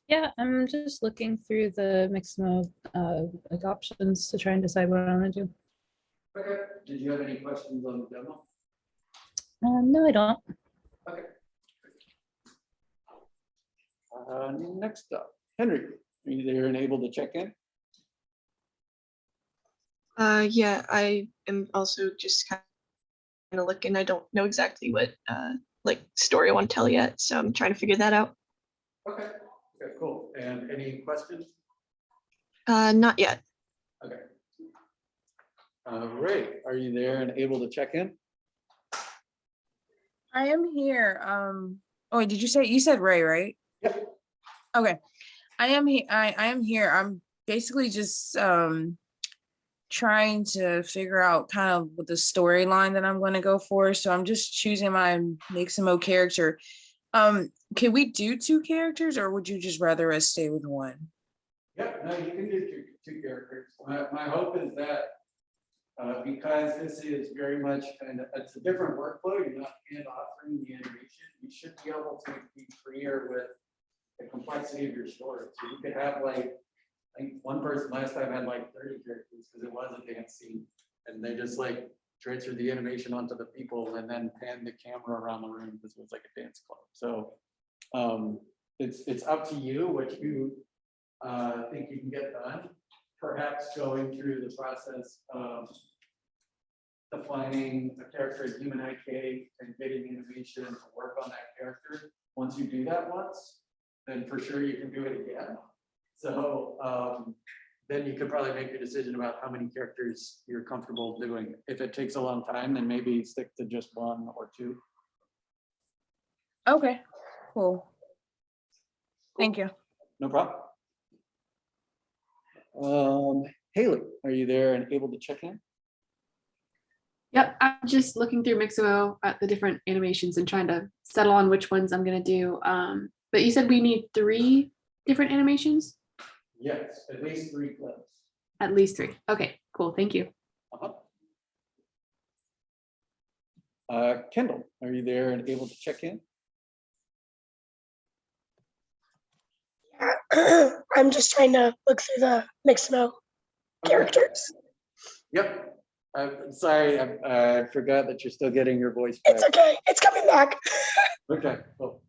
Yeah, I'm just looking through the Mixamo like options to try and decide what I want to do. Okay. Did you have any questions on the demo? No, I don't. Okay. Next up, Henry, are you there and able to check in? Yeah, I am also just kind of looking. I don't know exactly what like story I want to tell yet, so I'm trying to figure that out. Okay. Okay, cool. And any questions? Not yet. Okay. Ray, are you there and able to check in? I am here. Oh, wait, did you said Ray, right? Yep. Okay. I am here. I am here. I'm basically just trying to figure out kind of what the storyline that I'm going to go for. So I'm just choosing my Mixamo character. Can we do 2 characters, or would you just rather us stay with 1? Yep, no, you can do two characters. My hope is that because this is very much kind of, it's a different workflow, you're not hand authoring the animation, you should be able to be freer with the complexity of your story. So you could have like, I think one person last time had like 30 characters because it was a dance scene, and they just like transferred the animation onto the people and then panned the camera around the room because it was like a dance club. So it's up to you what you think you can get done. Perhaps going through the process of defining a character as human IK and getting animation to work on that character. Once you do that once, then for sure you can do it again. So then you could probably make your decision about how many characters you're comfortable doing. If it takes a long time, then maybe stick to just 1 or 2. Okay, cool. Thank you. No problem. Haley, are you there and able to check in? Yep, I'm just looking through Mixamo at the different animations and trying to settle on which ones I'm gonna do. But you said we need 3 different animations? Yes, at least 3 clips. At least 3. Okay, cool. Thank you. Kendall, are you there and able to check in? I'm just trying to look through the Mixamo characters. Yep. I'm sorry, I forgot that you're still getting your voice back. It's okay. It's coming back. Okay, cool.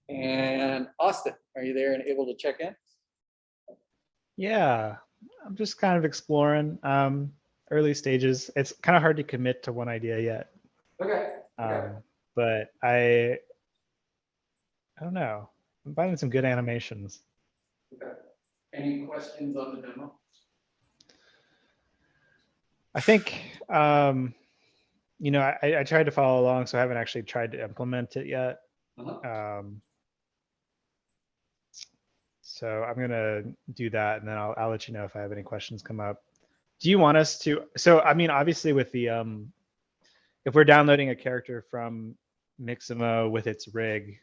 And Austin, are you there and able to check in? Yeah, I'm just kind of exploring early stages. It's kind of hard to commit to one idea yet. Okay. But I don't know. I'm finding some good animations. Okay. Any questions on the demo? I think, you know, I tried to follow along, so I haven't actually tried to implement it yet. So I'm gonna do that, and then I'll let you know if I have any questions come up. Do you want us to? So I mean, obviously, with the if we're downloading a character from Mixamo with its rig,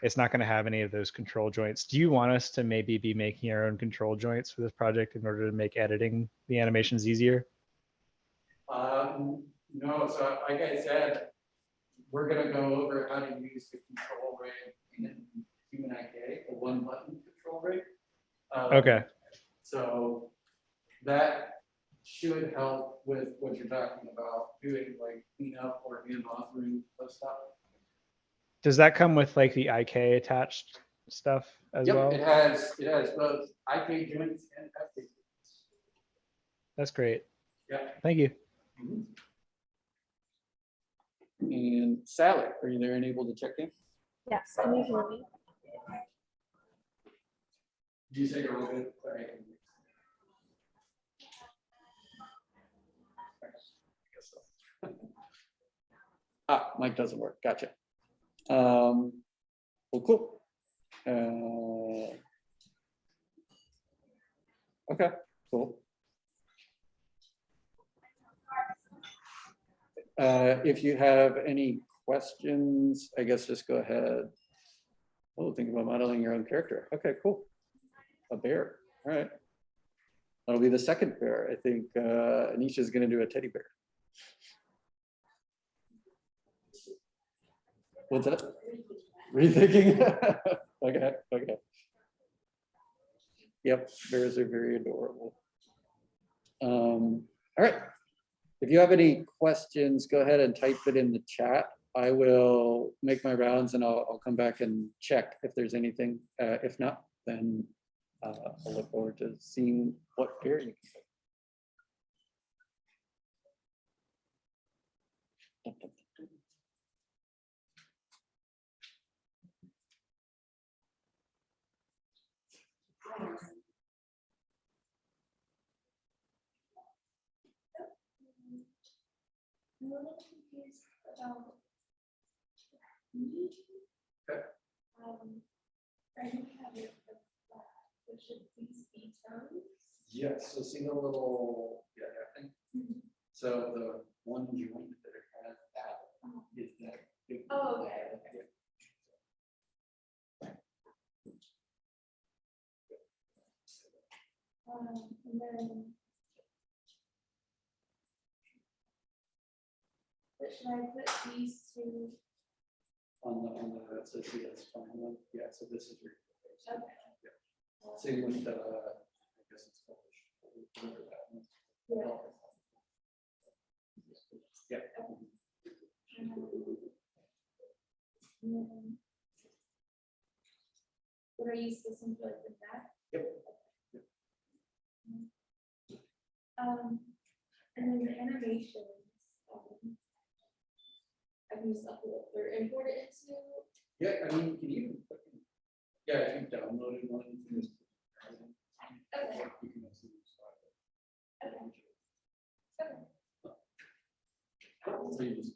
it's not going to have any of those control joints. Do you want us to maybe be making our own control joints for this project in order to make editing the animations easier? No, so like I said, we're gonna go over how to use the control rig in Human IK, the 1-button control rig. Okay. So that should help with what you're talking about, doing like cleanup or hand authoring of stuff. Does that come with like the IK attached stuff as well? It has both IK joints and FK joints. That's great. Yeah. Thank you. And Sally, are you there and able to check in? Yes, can you hear me? Do you say you're all good? All right. I guess so. Mic doesn't work. Gotcha. Well, cool. Okay, cool. If you have any questions, I guess just go ahead. Oh, think about modeling your own character. Okay, cool. A bear. All right. That'll be the second bear. I think Anisha's going to do a teddy bear. What's that? Rethinking? Okay, okay. Yep, bears are very adorable. All right. If you have any questions, go ahead and type it in the chat. I will make my rounds and I'll come back and check if there's anything. If not, then I'll look forward to seeing what bear you can pick. I'm a little confused about me. Okay. I don't have it flat, so should these be tones? Yes, so see the little, yeah, I think. So the one joint that it has that is that. big- Oh, okay, okay. And then. But should I put these two? On the, so see that's fine one. Yeah, so this is your. Okay. Yeah. Same with the, I guess it's published. Whatever that one. Yeah. Yeah. And then, would I use this one for like the back? Yep. And then the animations, I've used upload or import it into. Yeah, I mean, you can even, yeah, if you downloaded one. You can just- Okay. You can also use that. Okay. So you just.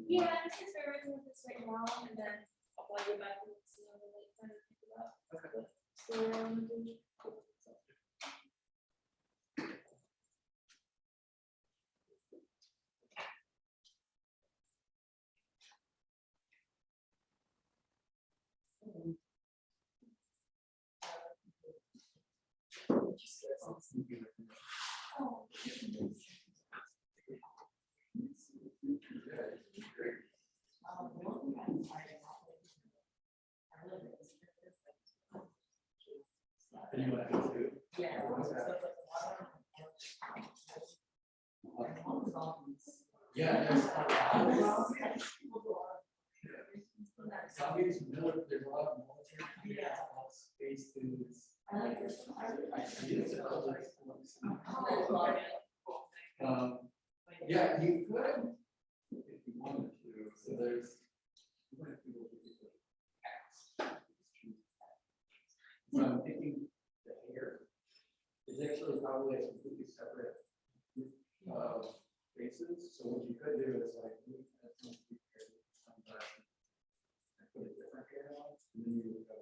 Yeah, I'm just experimenting with this right now, and then I'll probably go back and see on the late kind of think about what story I want to do. Oh. Yeah. There's a lot of military spaces. I like this one. Yeah, you could, if you wanted to, so there's. So I'm thinking the hair is actually probably a completely separate bases, so what you could do is like. Put a different hair on, and then you would go.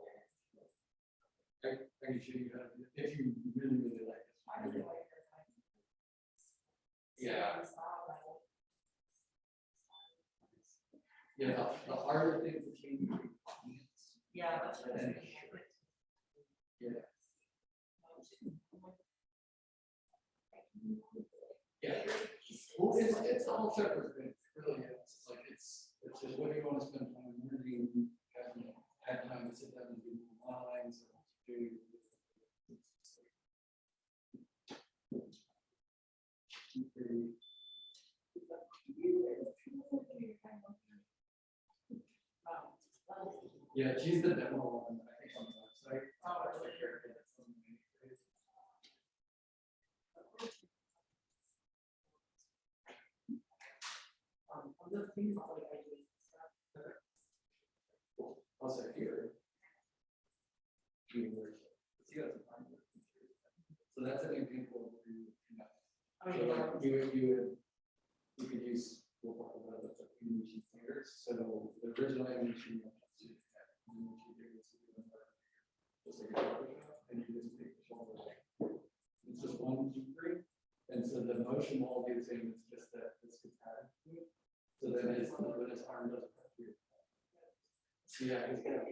I can show you how to do it, if you really, really like it. Yeah. Yeah, the harder thing to change. Yeah, that's what I was thinking. Yeah. Yeah. Well, it's all separate things, it really is. It's like it's just what do you want to spend time learning, have time to sit down and do lines and do. Yeah, she's the demo one, I think, on the website. Also here. So that's an example of you could use animation standards. So the original animation and you just take the shoulder. It's just 1, 2, 3. And so the motion will all be the same, it's just that this gets added to it. So then when his arm doesn't touch you. So yeah, he's got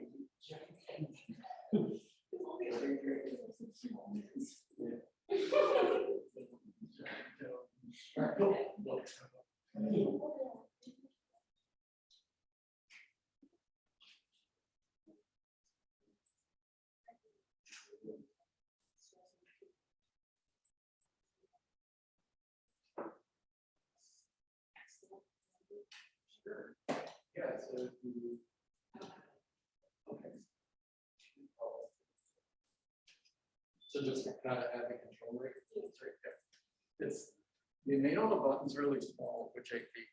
Sure. Yeah, so if you so just kind of add the control rate. It's right there. It's you made all the buttons really small, which I think.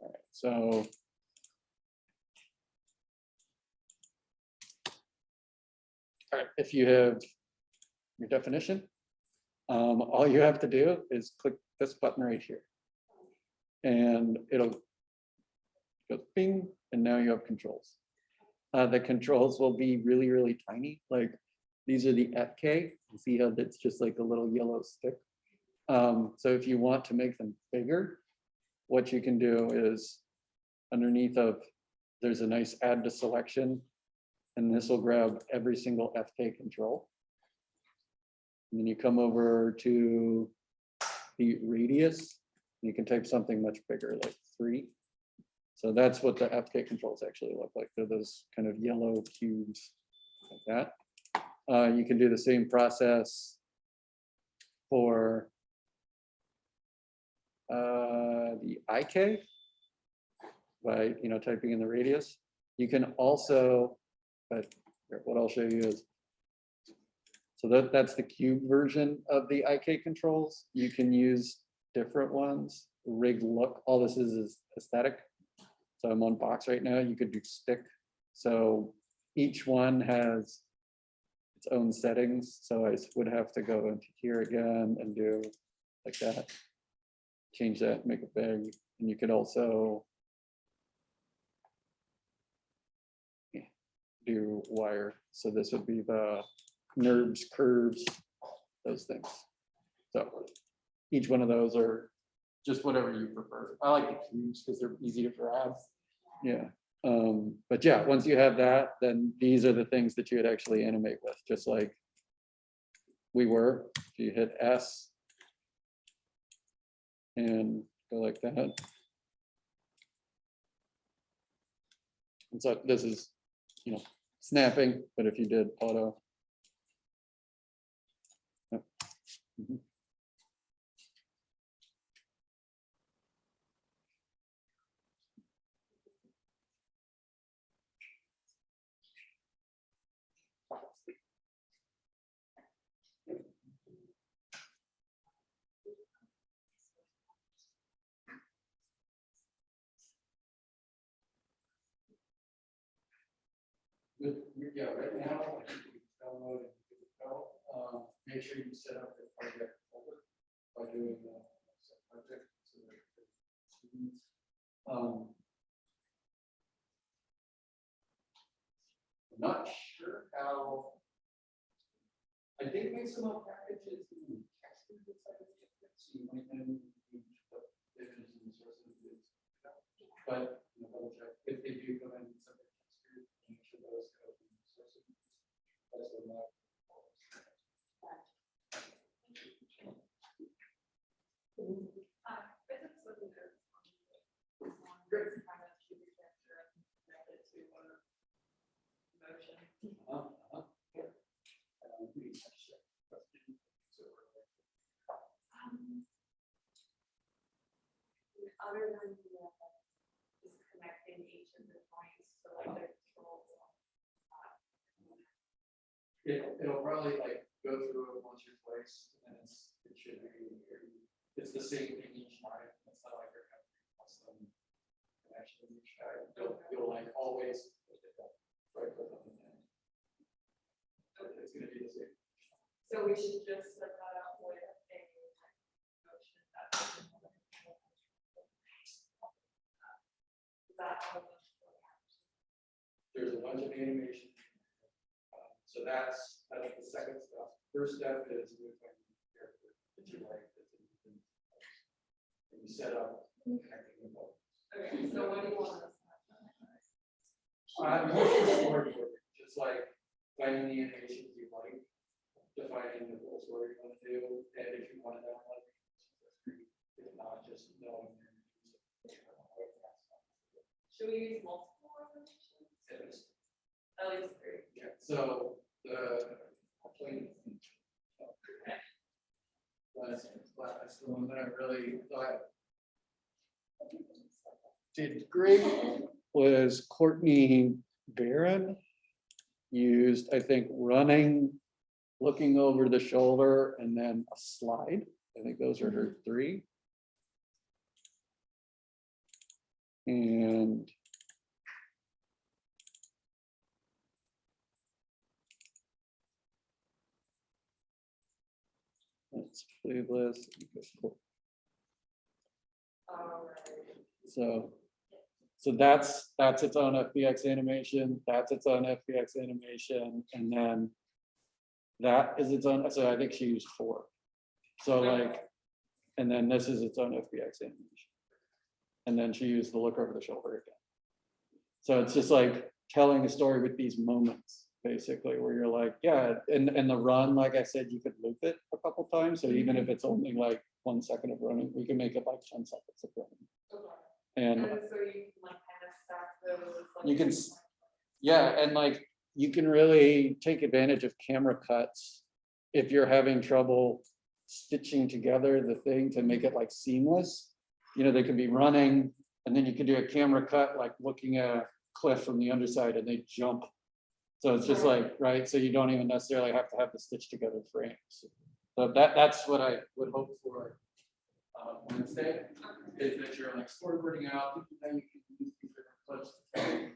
All right, so all right, if you have your definition, all you have to do is click this button right here. And it'll go bing, and now you have controls. The controls will be really, really tiny. Like these are the FK. You see how that's just like a little yellow stick. So if you want to make them bigger, what you can do is underneath of, there's a nice add to selection, and this will grab every single FK control. And then you come over to the radius, you can type something much bigger, like 3. So that's what the FK controls actually look like. They're those kind of yellow cubes like that. You can do the same process for the IK by typing in the radius. You can also, but what I'll show you is, so that's the cube version of the IK controls. You can use different ones. Rig look, all this is aesthetic. So I'm on box right now. You could do stick. So each one has its own settings. So I would have to go into here again and do like that. Change that, make it big. And you could also do wire. So this would be the NURBS, curves, those things. So each one of those are just whatever you prefer. I like the cubes because they're easy to grab. Yeah. But yeah, once you have that, then these are the things that you would actually animate with, just like we were. If you hit S and go like that. And so this is, snapping, but if you did auto. Mhm. Yeah, right now, download and give it a go. Make sure you set up the project folder by doing the set project. So that I'm not sure how. I think Mixamo packages texted this type of thing, so you might then put images and sources. But double check if they do come in something textured, make sure those go from the sources. That's what my Other than just connecting each of the points to like their controls. it'll probably like go through it once or twice, and it should be, it's the same thing each time. It's not like you're having custom connection each time. You'll like always right click on the end. It's gonna be the same. So we should just set that up with a motion There's a bunch of animation. So that's the second step. First step is with my character that you like. And you set up connecting the both. Okay, so what do you want us Mostly storyboarding, just like finding the animations you like, defining the full story you want to do, and if you want to download it, if not, just knowing. Should we use multiple animations? At least three. Yeah, so the last one that I really thought did great was Courtney Barron. Used, I think, running, looking over the shoulder, and then a slide. I think those are her three. And let's play this. So that's its own FBX animation. That's its own FBX animation, and then that is its own. So I think she used 4. So like, and then this is its own FBX animation, and then she used the look over the shoulder again. So it's just like telling a story with these moments, basically, where you're like, yeah, and the run, like I said, you could loop it a couple times. So even if it's only like 1 second of running, we can make it like 10 seconds of running. And so you can like kind of stack those. Like, you can, yeah, and like you can really take advantage of camera cuts if you're having trouble stitching together the thing to make it like seamless. You know, they could be running, and then you can do a camera cut, like looking at a cliff from the underside, and they jump. So it's just like, right, so you don't even necessarily have to have the stitch together frames. So that's what I would hope for Wednesday, is that you're like storyboarding out, then you can use these different clips to tell you.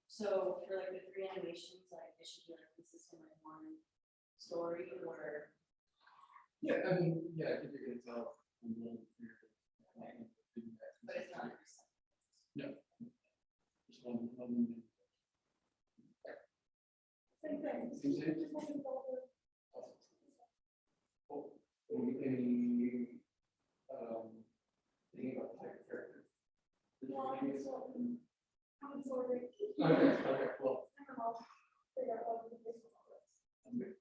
So for like the 3 animations, like it should be like consistent like 1 story, or Yeah, I mean, yeah, I think you're gonna tell. but it's not. No. Just one. Same thing. Same thing? Any, thinking about the type of character? Okay, well.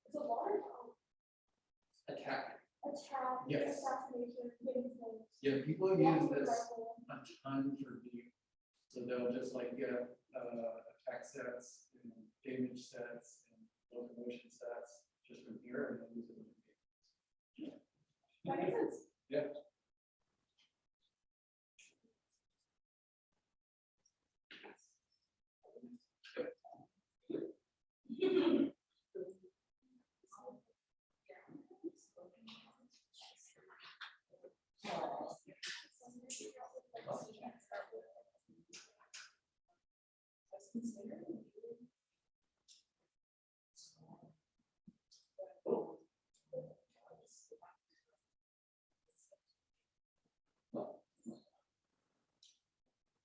It's a lot of Attack. attack, Yes. assassination, getting things. Yeah, people use this a ton for view. So they'll just like get attack sets and damage sets and locomotion sets just from here and then use it. That makes sense. Yeah.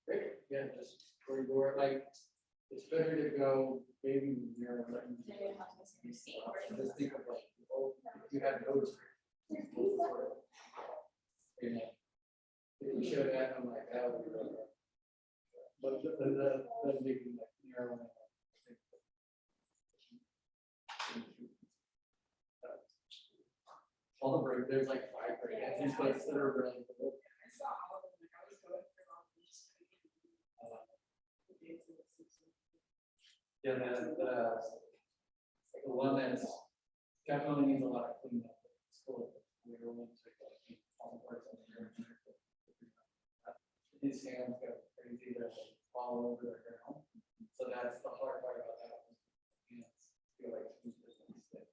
Great, yeah, just storyboard, like, it's better to go maybe near. Just think of like, oh, if you had those. You know, if you show that, I'm like, that would be really. But the making like narrow. All the break, there's like 5 break places that are really cool. Yeah, the one that's definitely needs a lot of cleanup. It's cool. We're going to take all the parts of the his hands go crazy to fall over the ground. So that's the hard part about that. Hands feel like two different things.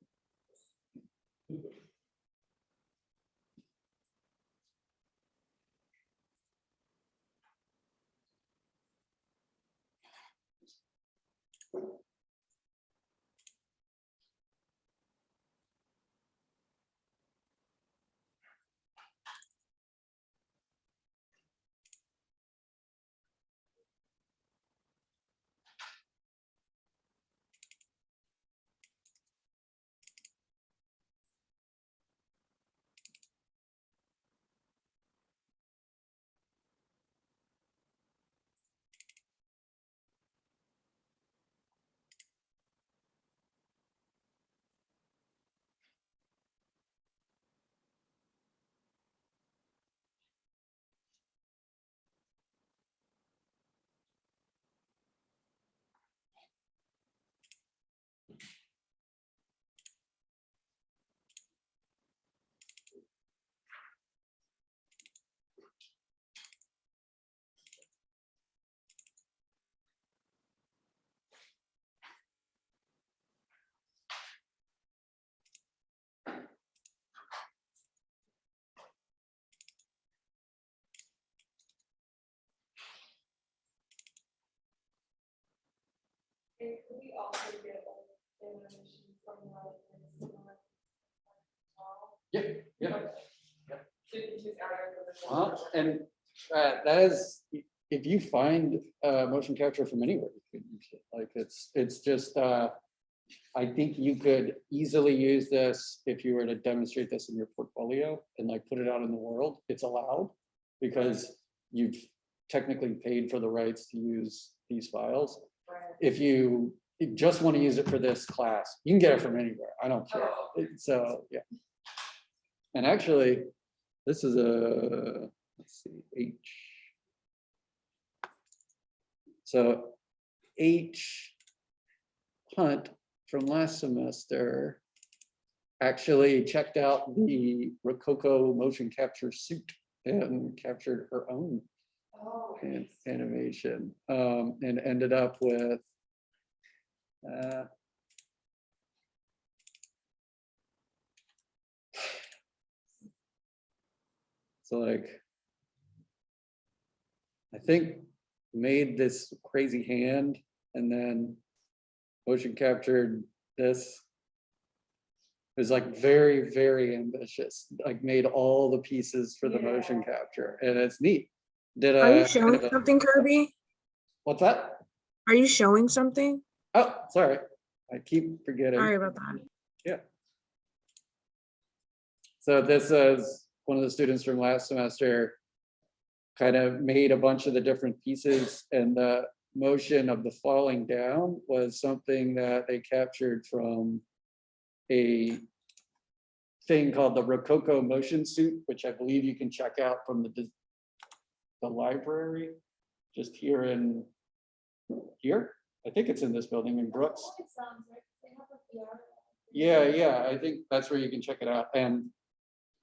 And could we also get like animation from like Yeah, yeah. so you can choose out of the And that is, if you find motion capture from anywhere, you could use it. Like it's just, I think you could easily use this if you were to demonstrate this in your portfolio and like put it out in the world. It's allowed because you've technically paid for the rights to use these files. If you just want to use it for this class, you can get it from anywhere. I don't care. So yeah. And actually, this is a, let's see, H. So H Hunt from last semester actually checked out the Rococo motion capture suit and captured her own animation and ended up with so like I think made this crazy hand and then motion captured this. It was like very, very ambitious, like made all the pieces for the motion capture, and it's neat. Did Are you a showing something, Kirby? what's that? Are you showing something? Oh, sorry. I keep forgetting. Sorry about that. Yeah. So this is one of the students from last semester kind of made a bunch of the different pieces, and the motion of the falling down was something that they captured from a thing called the Rococo motion suit, which I believe you can check out from the library just here in here. I think it's in this building in Brooks. Yeah, I think that's where you can check it out. And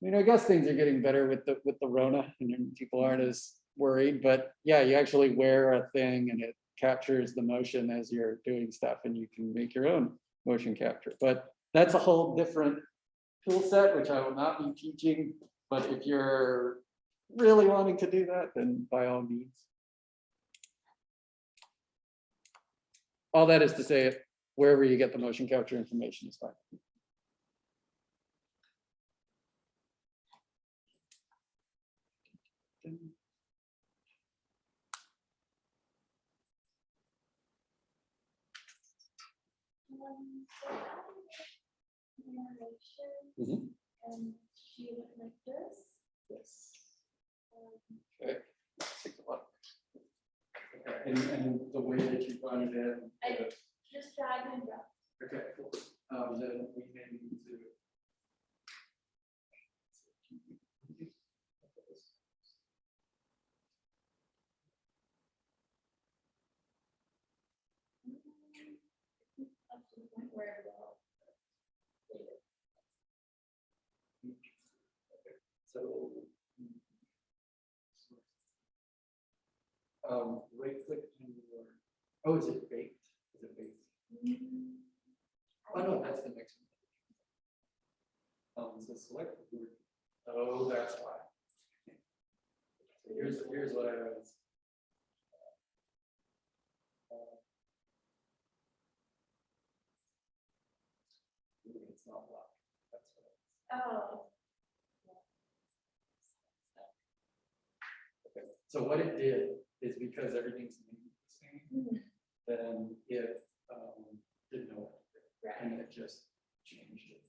I mean, I guess things are getting better with the Rona and people aren't as worried, but yeah, you actually wear a thing and it captures the motion as you're doing stuff and you can make your own motion capture. But that's a whole different tool set, which I will not be teaching. But if you're really wanting to do that, then by all means. All that is to say, wherever you get the motion capture information is fine. Mhm. And she went like this. Yes. Okay, let's take a look. Okay, and the way that you run it in. Just drag and drop. Okay, cool. Then we may need to. So. right click on your, oh, is it baked? Is it baked? Oh, no, that's the next one. So select the word. Oh, that's why. So here's what I was. It's not blocked. That's what it is. Oh. Okay. So what it did is because everything's named the same, then it didn't know what to do, and it just changed it.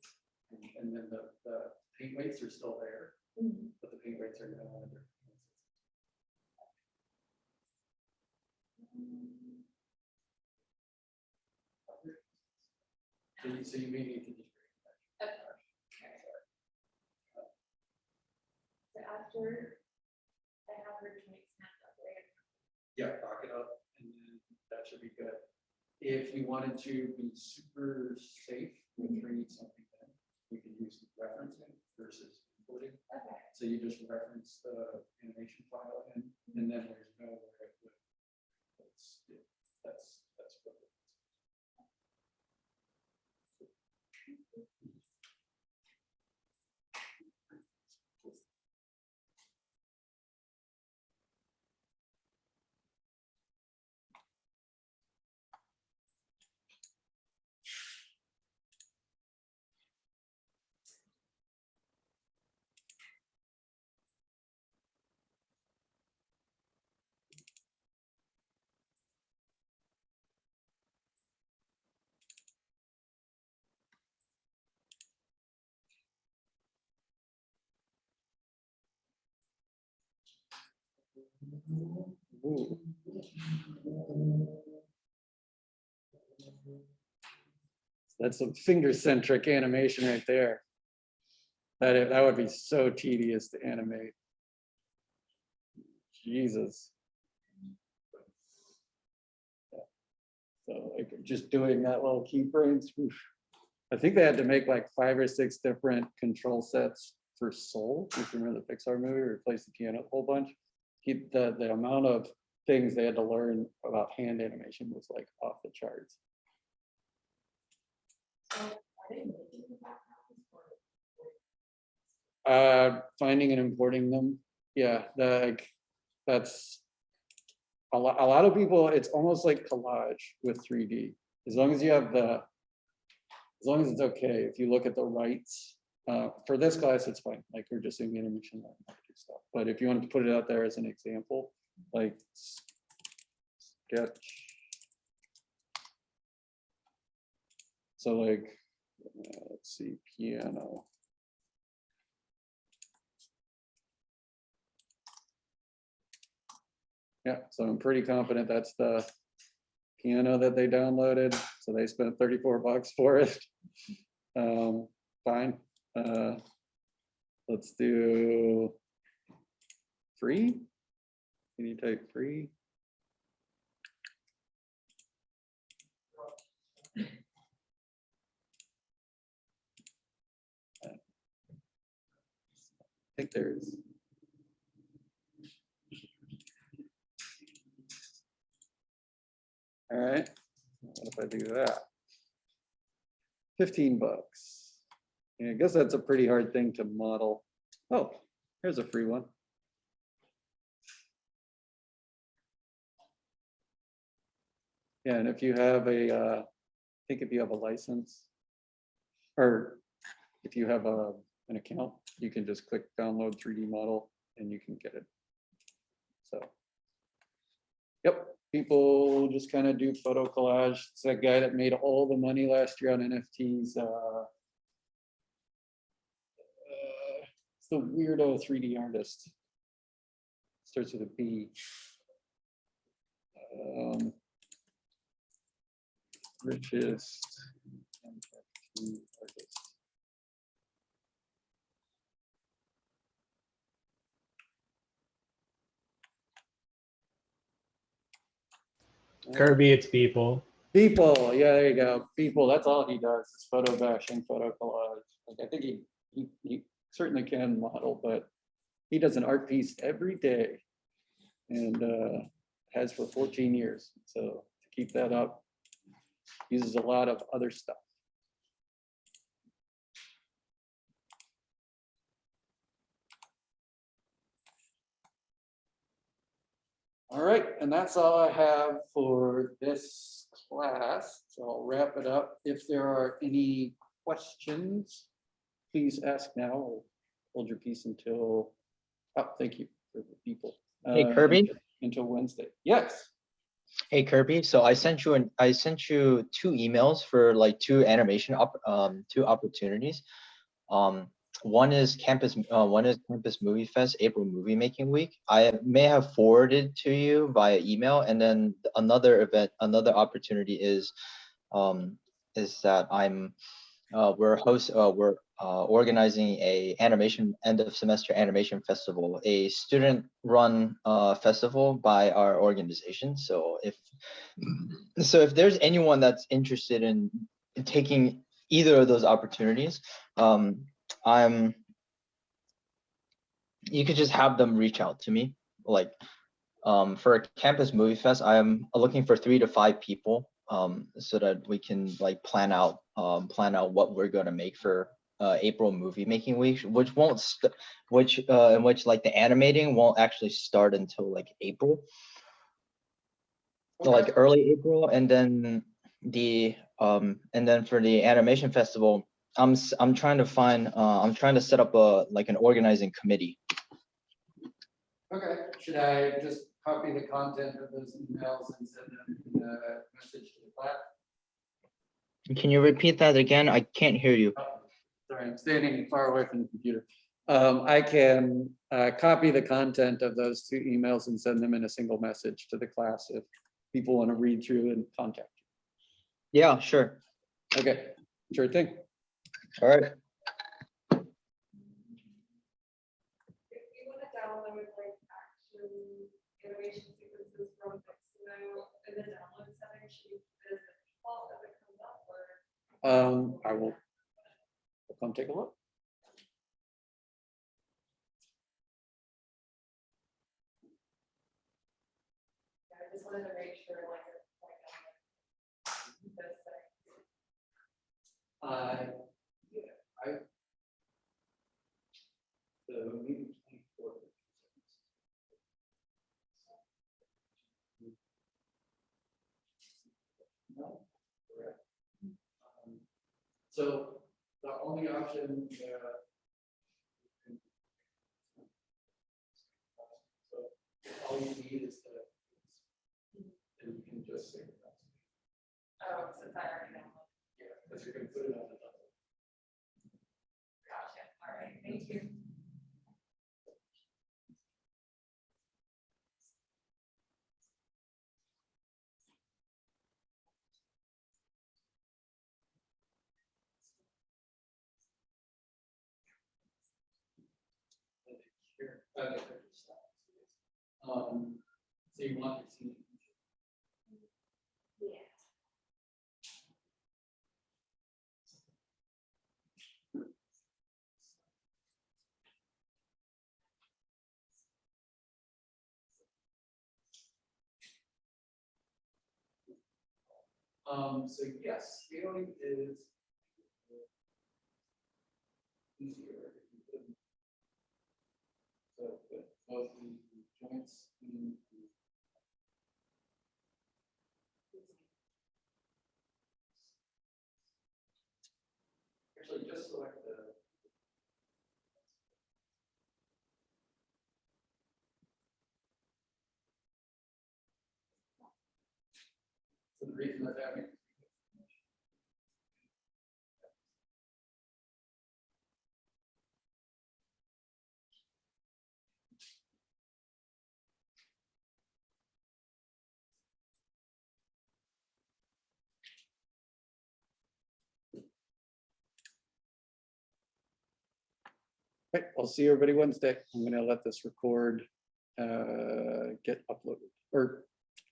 And then the paint weights are still there, but the paint weights are now under. So you may need to just. So after I have her joints snapped up, right? Yeah, rock it up, and then that should be good. If you wanted to be super safe with bringing something in, you can use referencing versus importing. Okay. So you just reference the animation file in, and then there's no way of it. That's what it is. Ooh. That's some finger-centric animation right there. That would be so tedious to animate. Jesus. Yeah. So like just doing that little keyframes. I think they had to make like 5 or 6 different control sets for Soul, if you remember the Pixar movie, replace the piano a whole bunch. Keep the amount of things they had to learn about hand animation was like off the charts. Finding and importing them. Yeah, that's a lot of people, it's almost like collage with 3D. As long as you have as long as it's okay. If you look at the rights, for this class, it's fine. Like we're just doing animation stuff. But if you wanted to put it out there as an example, like sketch. So like, let's see, piano. Yeah, so I'm pretty confident that's the piano that they downloaded. So they spent 34 bucks for it. Fine. Let's do free. Can you type free? I think there's. All right, what if I do that? 15 bucks. Yeah, I guess that's a pretty hard thing to model. Oh, here's a free one. Yeah, and if you have I think if you have a license, or if you have an account, you can just click download 3D model and you can get it. So, yep, people just kind of do photo collage. It's that guy that made all the money last year on NFTs. It's the weirdo 3D artist. Starts with a B. Richest NFT artist. Kirby, it's people. People, yeah, there you go. People, that's all he does is photo bashing, photo collage. Like, I think he certainly can model, but he does an art piece every day. And has for 14 years. So to keep that up, uses a lot of other stuff. All right, and that's all I have for this class. So I'll wrap it up. If there are any questions, please ask now or hold your peace until, oh, thank you for the people. Hey, Kirby? Until Wednesday. Yes. Hey Kirby, so I sent you 2 emails for like 2 opportunities. One is Campus Movie Fest April Movie Making Week. I may have forwarded to you via email, and then another opportunity is that we're organizing a end of semester animation festival, a student run festival by our organization. So if there's anyone that's interested in taking either of those opportunities, you could just have them reach out to me. Like for a campus movie fest, I am looking for 3 to 5 people, so that we can like plan out what we're going to make for April movie making week, which in which like the animating won't actually start until like April, like early April, and then for the animation festival, I'm trying to set up an organizing committee. Okay, should I just copy the content of those emails and send them a message to the class? Can you repeat that again? I can't hear you. Sorry, I'm standing far away from the computer. I can copy the content of those 2 emails and send them in a single message to the class if people want to read through and contact you. Yeah, sure. Okay, sure thing. All right. If you want to download like action animation sequences from Vixeno in the download settings, should you do this as default as it comes up, or? I will come take a look. I just wanted to make sure like it's like this thing. The meeting 24. No, correct. So the only option so all you need is and you can just say that. Oh, since I already know. Yeah, because you're going to put it on the top. Gotcha. All right. Thank you. So you want to see. Yeah. So yes, scaling is easier. So put both the joints in. Actually, just select the. So the reason that's happening. Right, I'll see everybody Wednesday. I'm gonna let this record, get uploaded or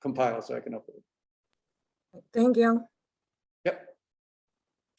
compile so I can upload. Thank you.